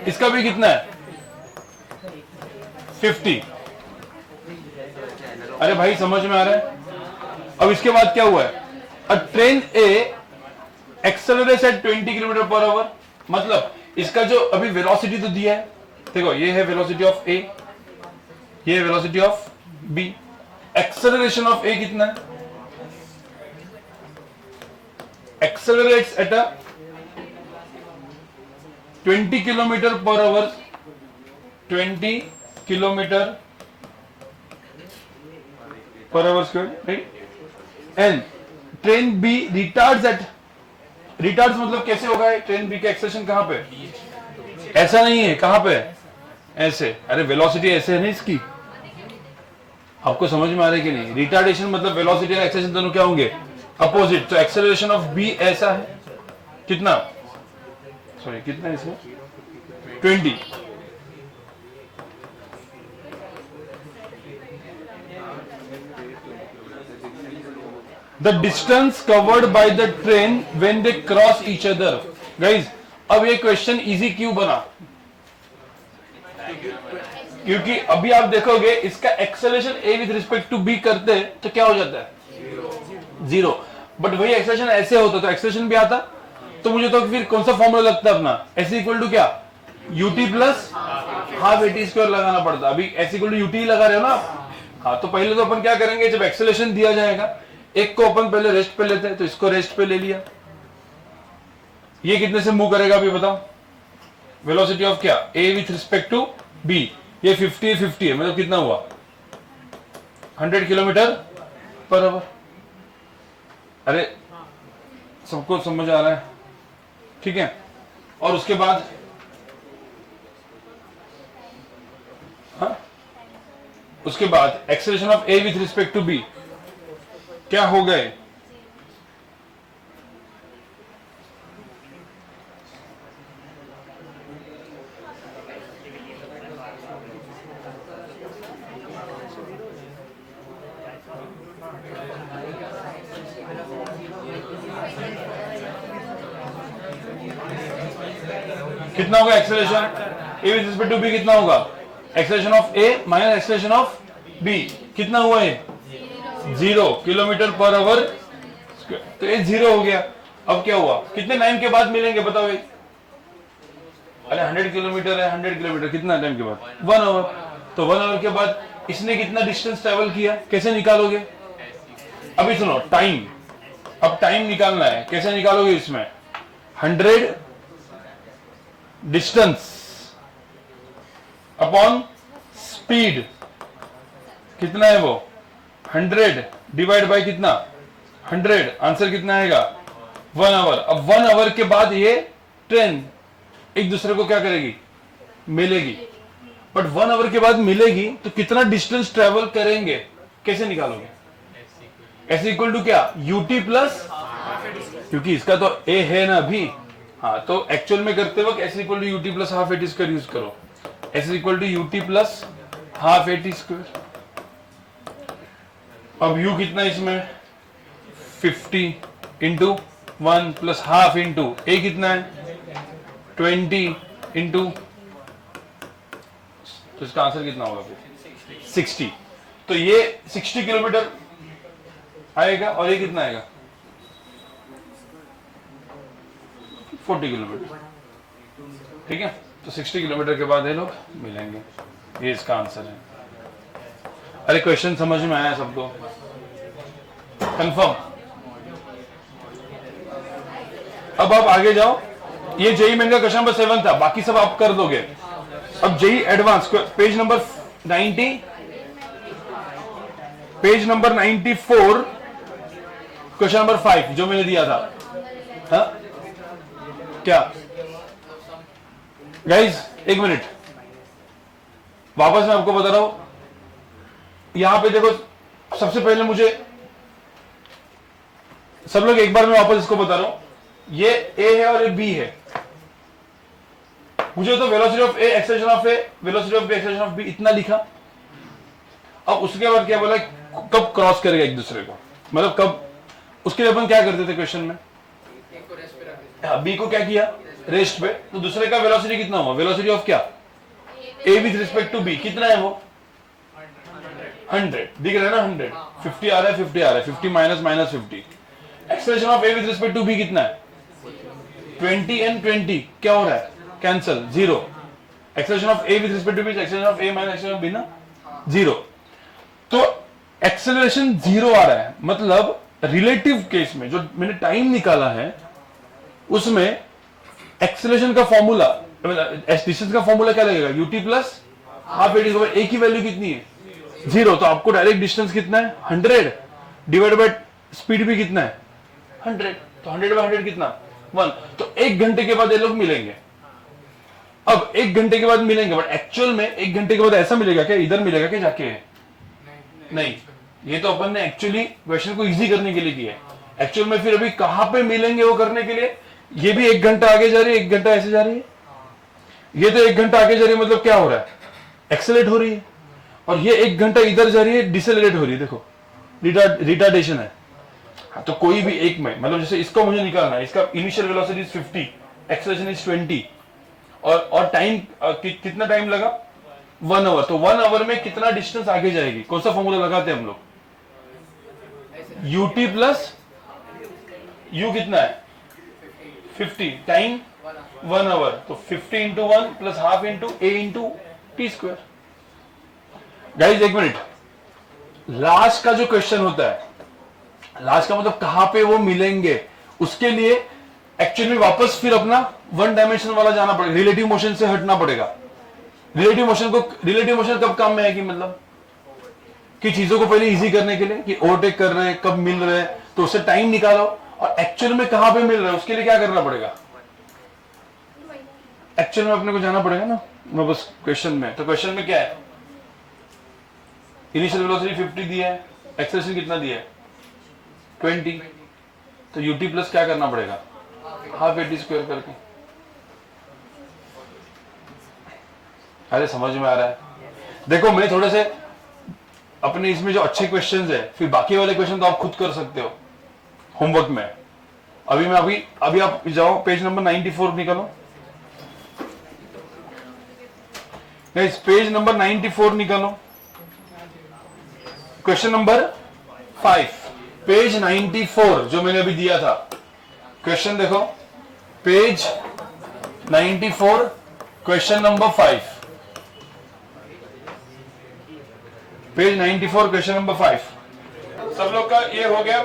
इसका भी कितना है 50। अरे भाई समझ में आ रहा है? अब इसके बाद क्या हुआ है, a train A accelerates at 20 kilometre per hour, मतलब इसका जो अभी वेलोसिटी तो दिया है, देखो ये है वेलोसिटी ऑफ ए, ये है velocity of B, acceleration of ए कितना है, accelerates at a 20 kilometre per hour, 20 kilometre per hour square, right. And train b retards at, retards मतलब कैसे होगा, ट्रेन बी का एक्सेलरेशन कहां पे, ऐसा नहीं है, कहां पे, ऐसे, अरे वेलोसिटी ऐसे है ना इसकी, आपको समझ में आ रहा है कि नहीं, रिटार्डेशन मतलब वेलोसिटी और एक्सेलरेशन दोनों क्या होंगे, अपोजिट। तो एक्सेलरेशन ऑफ बी ऐसा है, कितना, सॉरी कितना है इसमें, 20। The distance covered by the train when they cross each other. Guys, अब ये क्वेश्चन इजी क्यों बना, क्योंकि अभी आप देखोगे इसका acceleration A with respect to B करते हैं तो क्या हो जाता है, 0। बट वही एक्सेलरेशन ऐसे होता तो एक्सेलरेशन भी आता, तो मुझे तो फिर कौन सा फॉर्मूला लगता है अपना, एस इक्वल टू क्या, UT plus half a t square लगाना पड़ता। अभी एस इक्वल टू यूटी लगा रहे हो ना आप, हाँ, तो पहले तो अपन क्या करेंगे, जब एक्सेलरेशन दिया जाएगा एक को अपन पहले रेस्ट पे लेते हैं, तो इसको रेस्ट पे ले लिया, ये कितने से मूव करेगा अभी बताओ, वेलोसिटी ऑफ क्या, ए विथ रिस्पेक्ट टू बी, ये 50 है, मतलब कितना हुआ, 100 किलोमीटर पर आवर। अरे सबको समझ आ रहा है, ठीक है। और उसके बाद हाँ, उसके बाद acceleration of A with respect to B क्या हो गए, कितना होगा acceleration A with respect to B, कितना होगा, acceleration of A minus acceleration of B, कितना हुआ है, 0 किलोमीटर पर आवर, तो ये 0 हो गया। अब क्या हुआ, कितने टाइम के बाद मिलेंगे बताओ ये, अरे 100 किलोमीटर है, 100 किलोमीटर कितना टाइम के बाद, 1 आवर, तो 1 आवर के बाद इसने कितना डिस्टेंस ट्रेवल किया, कैसे निकालोगे, अभी सुनो टाइम, अब टाइम निकालना है, कैसे निकालोगे इसमें, 100 डिस्टेंस अपॉन स्पीड, कितना है वो, 100 डिवाइड बाय कितना, 100, आंसर कितना आएगा, 1 आवर। अब 1 आवर के बाद ये ट्रेन एक दूसरे को क्या करेगी, मिलेगी, बट 1 आवर के बाद मिलेगी तो कितना डिस्टेंस ट्रेवल करेंगे, कैसे निकालोगे, एस इक्वल टू क्या, यूटी प्लस, क्योंकि इसका तो ए है ना अभी, हाँ, तो एक्चुअल में करते वक्त s equal to u t plus half a t square use करो, s equal to u t plus half a t square. अब u कितना इसमें, 50 into 1 plus half into a कितना है, 20 इंटू, तो इसका आंसर कितना होगा फिर, 60। तो ये 60 किलोमीटर आएगा और ये कितना आएगा, 40 किलोमीटर, ठीक है। तो 60 किलोमीटर के बाद ये लोग मिलेंगे, ये इसका आंसर है। अरे क्वेश्चन समझ में आया सबको, कंफर्म। अब आप आगे जाओ, ये जेई मेन का क्वेश्चन नंबर 7 था, बाकी सब आप कर दोगे। अब JEE advance page number 90, page number 94, question number 5 जो मैंने दिया था, हा? क्या गाइज, एक मिनट, वापस मैं आपको बता रहा हूं, यहां पे देखो, सबसे पहले मुझे, सब लोग एक बार मैं वापस इसको बता रहा हूं, ये ए है और ये बी है, मुझे तो velocity of A acceleration of A, velocity of B acceleration of B इतना लिखा। अब उसके बाद क्या बोला, कब क्रॉस करेगा एक दूसरे को, मतलब कब, उसके लिए अपन क्या करते थे क्वेश्चन में, बी को क्या किया, रेस्ट पे, तो दूसरे का वेलोसिटी कितना हुआ, वेलोसिटी ऑफ क्या, A with respect to B कितना है वो, 100 दिख रहा है ना, 100, 50 आ रहा है, 50 आ रहा है, 50 minus minus 50, acceleration of A with respect to B कितना है, 20 एंड 20 क्या हो रहा है, cancel, zero. Acceleration of A with respect to B, acceleration of A minus acceleration of B ना जीरो। तो एक्सेलरेशन जीरो आ रहा है, मतलब रिलेटिव केस में जो मैंने टाइम निकाला है उसमें एक्सेलरेशन का फॉर्मूला, डिस्टेंस का फॉर्मूला क्या लगेगा, यूटी प्लस हाफ एडी। ए की वैल्यू कितनी है, जीरो। तो आपको डायरेक्ट डिस्टेंस कितना है, 100 डिवाइड बाय स्पीड भी कितना है, 100। तो 100/100 कितना, 1। तो 1 घंटे के बाद ये लोग मिलेंगे। अब 1 घंटे के बाद मिलेंगे, बट एक्चुअल में 1 घंटे के बाद ऐसा मिलेगा क्या, इधर मिलेगा क्या जाके, नहीं। ये तो अपन ने एक्चुअली क्वेश्चन को इजी करने के लिए किया है। एक्चुअल में फिर अभी कहां पे मिलेंगे वो करने के लिए, ये भी 1 घंटा आगे जा रही है, 1 घंटा ऐसे जा रही है, ये तो 1 घंटा आगे जा रही है, मतलब क्या हो रहा है, एक्सेलरेट हो रही है। और ये 1 घंटा इधर जा रही है, डिसेलरेट हो रही है, देखो रिटार्डेशन है। तो कोई भी एक में, मतलब जैसे इसको मुझे निकालना है, इसका initial velocity is 50, acceleration is 20, और टाइम कितना टाइम लगा, 1 आवर। तो 1 आवर में कितना डिस्टेंस आगे जाएगी, कौन सा फॉर्मूला लगाते हैं हम लोग, यूटी प्लस यू कितना है 50, टाइम 1 आवर। तो 50 इंटू 1 प्लस हाफ इंटू ए इंटू टी स्क्वायर। गाइज एक मिनट, लास्ट का जो क्वेश्चन होता है, लास्ट का मतलब कहां पे वो मिलेंगे, उसके लिए एक्चुअली वापस फिर अपना 1 डायमेंशन वाला जाना पड़ेगा, रिलेटिव मोशन से हटना पड़ेगा। रिलेटिव मोशन कब काम में आएगी, मतलब कि चीजों को पहले इजी करने के लिए, कि ओवरटेक कर रहे हैं, कब मिल रहे हैं, तो उससे टाइम निकालो, और एक्चुअल में कहां पे मिल रहा है उसके लिए क्या करना पड़ेगा, एक्चुअल में अपने को जाना पड़ेगा ना बस क्वेश्चन में। तो क्वेश्चन में क्या है, इनिशियल वेलोसिटी 50 दिया है, एक्सेलरेशन कितना दिया है 20, तो यूटी प्लस क्या करना पड़ेगा, हाफ एटी स्क्वायर करके। अरे समझ में आ रहा है। देखो मैं थोड़े से अपने इसमें जो अच्छे क्वेश्चंस है, फिर बाकी वाले क्वेश्चन तो आप खुद कर सकते हो होमवर्क में। अभी आप जाओ पेज नंबर 94 निकालो, पेज नंबर 94 निकालो, क्वेश्चन नंबर 5, पेज 94 जो मैंने अभी दिया था क्वेश्चन, देखो page 94 question number 5, page 94 question number 5। सब लोग का ये हो गया,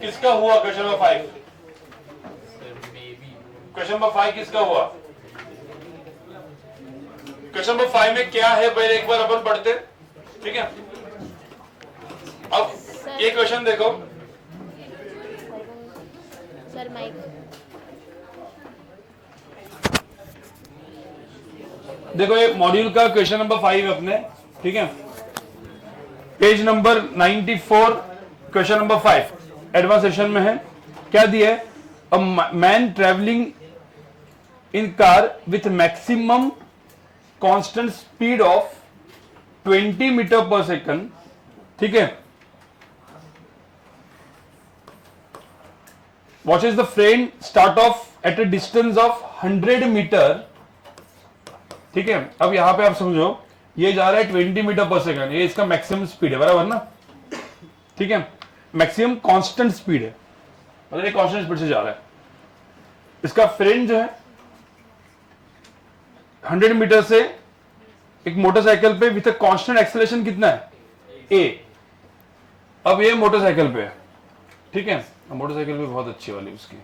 किसका हुआ क्वेश्चन नंबर 5, क्वेश्चन नंबर 5 किसका हुआ। क्वेश्चन नंबर 5 में क्या है पहले एक बार अपन पढ़ते, ठीक है। अब ये क्वेश्चन देखो, सर माइक, देखो ये मॉड्यूल का क्वेश्चन नंबर 5 अपने, ठीक है, page number 94 question number 5 advance session में है। क्या दिया है, a man travelling in car with maximum constant speed of 20 metre per second, ठीक है, watches the friend start off at a distance of 100 metre, ठीक है। अब यहां पे आप समझो, ये जा रहा है 20 मीटर पर सेकंड, ये इसका मैक्सिमम स्पीड है, बराबर ना, ठीक है। मैक्सिमम कांस्टेंट स्पीड है, मतलब ये कांस्टेंट स्पीड से जा रहा है। इसका फ्रेंड जो है 100 मीटर से एक मोटरसाइकिल पे विथ कांस्टेंट एक्सेलरेशन कितना है, ए। अब ये मोटरसाइकिल पे है, ठीक है, मोटरसाइकिल भी बहुत अच्छी वाली उसकी,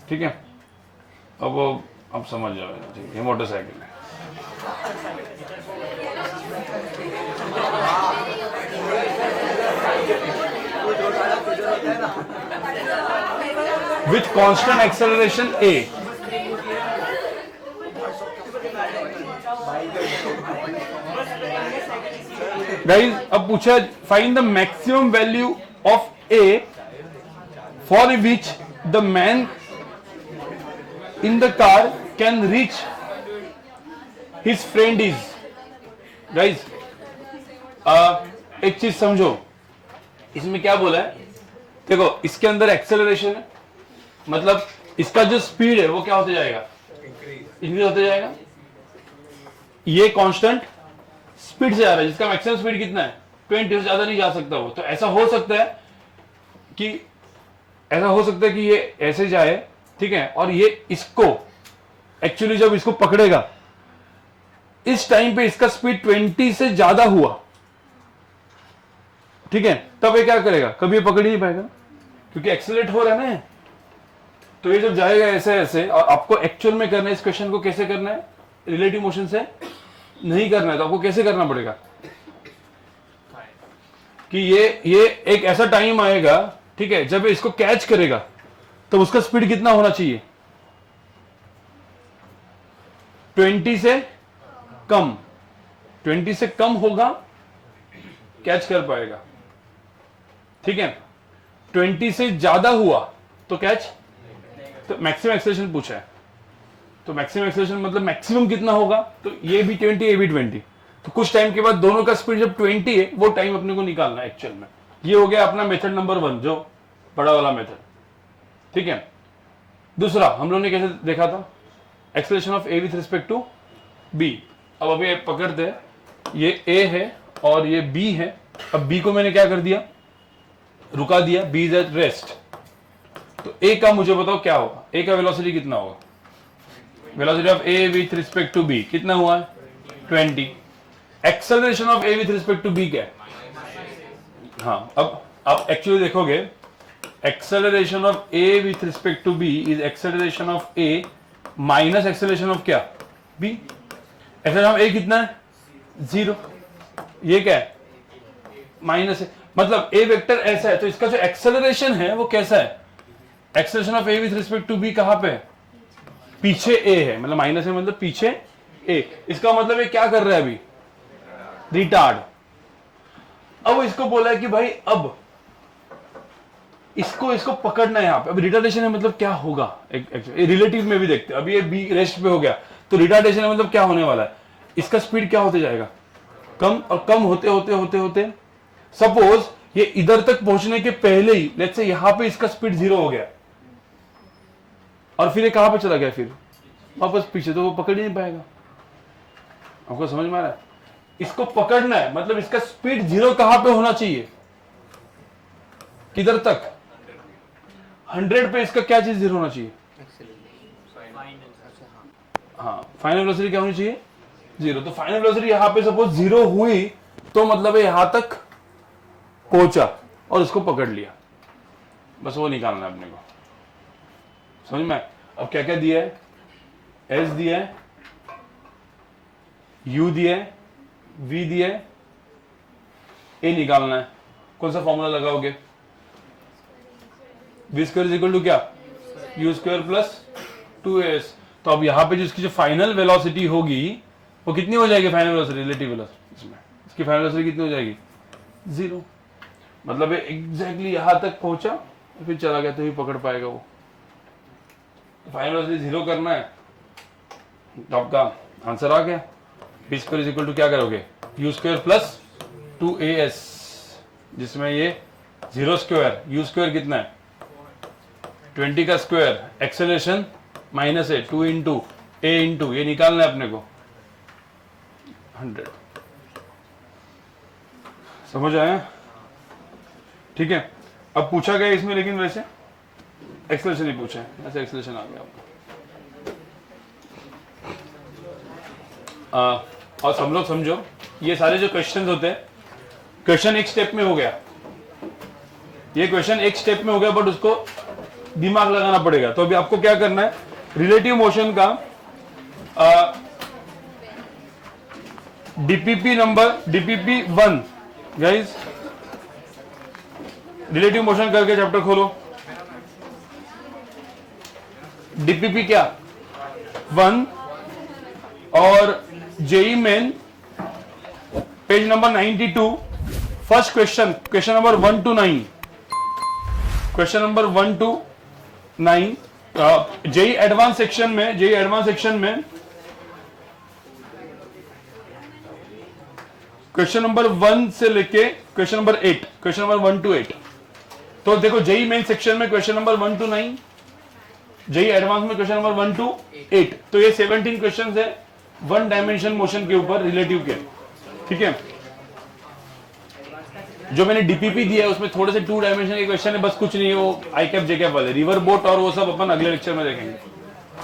ठीक है। अब वो अब समझ जाओ, ठीक है, ये मोटरसाइकिल है, with constant acceleration A. Guys अब पूछा, find the maximum value of A for which the man in the car can reach his friend is. Guys एक चीज समझो, इसमें क्या बोला है, देखो इसके अंदर एक्सेलरेशन है, मतलब इसका जो स्पीड है वो क्या होते जाएगा, इंक्रीज होते जाएगा। ये कांस्टेंट स्पीड से जा रहा है, जिसका मैक्सिमम स्पीड कितना है 20 से ज्यादा नहीं जा सकता वो। तो ऐसा हो सकता है कि ऐसा हो सकता है कि ये ऐसे जाए, ठीक है, और ये इसको एक्चुअली जब इसको पकड़ेगा इस टाइम पे इसका स्पीड 20 से ज्यादा हुआ, ठीक है, तब ये क्या करेगा, कभी ये पकड़ ही नहीं पाएगा क्योंकि एक्सेलरेट हो रहा है ना। तो ये जब जाएगा ऐसे ऐसे, और आपको एक्चुअल में करना है इस क्वेश्चन को, कैसे करना है, रिलेटिव मोशन से नहीं करना है, तो आपको कैसे करना पड़ेगा कि ये एक ऐसा टाइम आएगा, ठीक है, जब इसको कैच करेगा तो उसका स्पीड कितना होना चाहिए, 20 से कम, 20 से कम होगा, कैच कर पाएगा, ठीक है। 20 से ज्यादा हुआ तो कैच, तो मैक्सिमम एक्सेलरेशन पूछा है, तो मैक्सिमम एक्सेलरेशन मतलब मैक्सिमम कितना होगा, तो ये भी 20 ये भी 20, तो कुछ टाइम के बाद दोनों का स्पीड जब 20 है वो टाइम अपने को निकालना है एक्चुअल में। ये हो गया अपना मेथड नंबर 1, जो बड़ा वाला मेथड, ठीक है। दूसरा हम लोगों ने कैसे देखा था, acceleration of A with respect to B. अब अभी पकड़ते हैं, ये ए है और ये बी है, अब बी को मैंने क्या कर दिया, रुका दिया, बी इज एट रेस्ट, तो ए का मुझे बताओ क्या होगा, ए का वेलोसिटी कितना होगा, velocity of A with respect to B कितना हुआ है 20, acceleration of A with respect to B क्या है, हाँ, अब आप एक्चुअली देखोगे acceleration of A with respect to B is acceleration of A minus acceleration of क्या, बी। एक्सेलरेशन ऑफ ए कितना है 0, ये क्या है माइनस है, मतलब ए वेक्टर ऐसा है, तो इसका जो एक्सेलरेशन है वो कैसा है, acceleration of A with respect to B कहां पे है, पीछे ए है, मतलब माइनस है मतलब पीछे ए, इसका मतलब ये क्या कर रहा है अभी, रिटार्ड। अब इसको बोला है कि भाई अब इसको पकड़ना है यहाँ पे, अब रिटार्डेशन है मतलब क्या होगा, रिलेटिव में भी देखते हैं, अभी ये बी रेस्ट पे हो गया, तो रिटार्डेशन है मतलब क्या होने वाला है, इसका स्पीड क्या होते जाएगा, कम, और कम होते होते होते होते सपोज ये इधर तक पहुंचने के पहले ही लेट्स से यहां पे इसका स्पीड 0 हो गया, और फिर ये कहां पे चला गया, फिर वापस पीछे, तो वो पकड़ ही नहीं पाएगा। आपको समझ में आ रहा है, इसको पकड़ना है मतलब इसका स्पीड 0 कहां पे होना चाहिए, किधर तक, 100 पे इसका क्या चीज 0 होना चाहिए, हाँ, फाइनल वेलोसिटी क्या होनी चाहिए 0, तो फाइनल वेलोसिटी यहां पे सपोज 0 हुई तो मतलब है यहां तक पहुंचा और उसको पकड़ लिया, बस वो निकालना है अपने को, समझ में। अब क्या क्या दिया है, एस दिया है, यू दिया है, वी दिया है, ए निकालना है, कौन सा फॉर्मूला लगाओगे, V square is equal to क्या, यू स्क्वायर प्लस 2as। तो अब यहां पे जो इसकी जो फाइनल वेलोसिटी होगी वो कितनी हो जाएगी, फाइनल वेलोसिटी, रिलेटिव वेलोसिटी, इसमें इसकी फाइनल वेलोसिटी कितनी हो जाएगी 0, मतलब एग्जैक्टली यहां तक पहुंचा फिर चला गया तो ही पकड़ पाएगा वो। फाइनल वेलोसिटी 0 करना है तो आपका आंसर आ गया, B square is equal to क्या करोगे, यू स्क्वायर प्लस 2as, जिसमें ये 0 स्क्वायर, यू स्क्वायर कितना है 20 का स्क्वायर, एक्सेलरेशन माइनस है 2 इंटू ए इंटू ये निकालना है अपने को 100, समझ आया, ठीक है। अब पूछा गया इसमें, लेकिन वैसे एक्सेलरेशन ही पूछा है, ऐसे एक्सेलरेशन आ गया आपको। और सब लोग समझो, ये सारे जो क्वेश्चंस होते हैं, क्वेश्चन एक स्टेप में हो गया, ये क्वेश्चन एक स्टेप में हो गया, बट उसको दिमाग लगाना पड़ेगा। तो अभी आपको क्या करना है, रिलेटिव मोशन का DPP number, DPP 1 guys, relative motion करके चैप्टर खोलो, डीपीपी क्या 1, और JEE Main page number 92, first question, question number 1 to 9, question number 1 to 9, JEE advance section में, जेई एडवांस सेक्शन में क्वेश्चन नंबर 1 से लेके question number 8, question number 1 to 8। तो देखो जेई मेन सेक्शन में question number 1 to 9, JEE advance में question number 1 to 8, तो ये 17 क्वेश्चंस है वन डायमेंशन मोशन के ऊपर रिलेटिव के, ठीक है। जो मैंने डीपीपी दिया है उसमें थोड़े से 2 डायमेंशन के क्वेश्चन है, बस कुछ नहीं है, वो आई कैप जे कैप वाले रिवर बोट और वो सब अपन अगले लेक्चर में देखेंगे।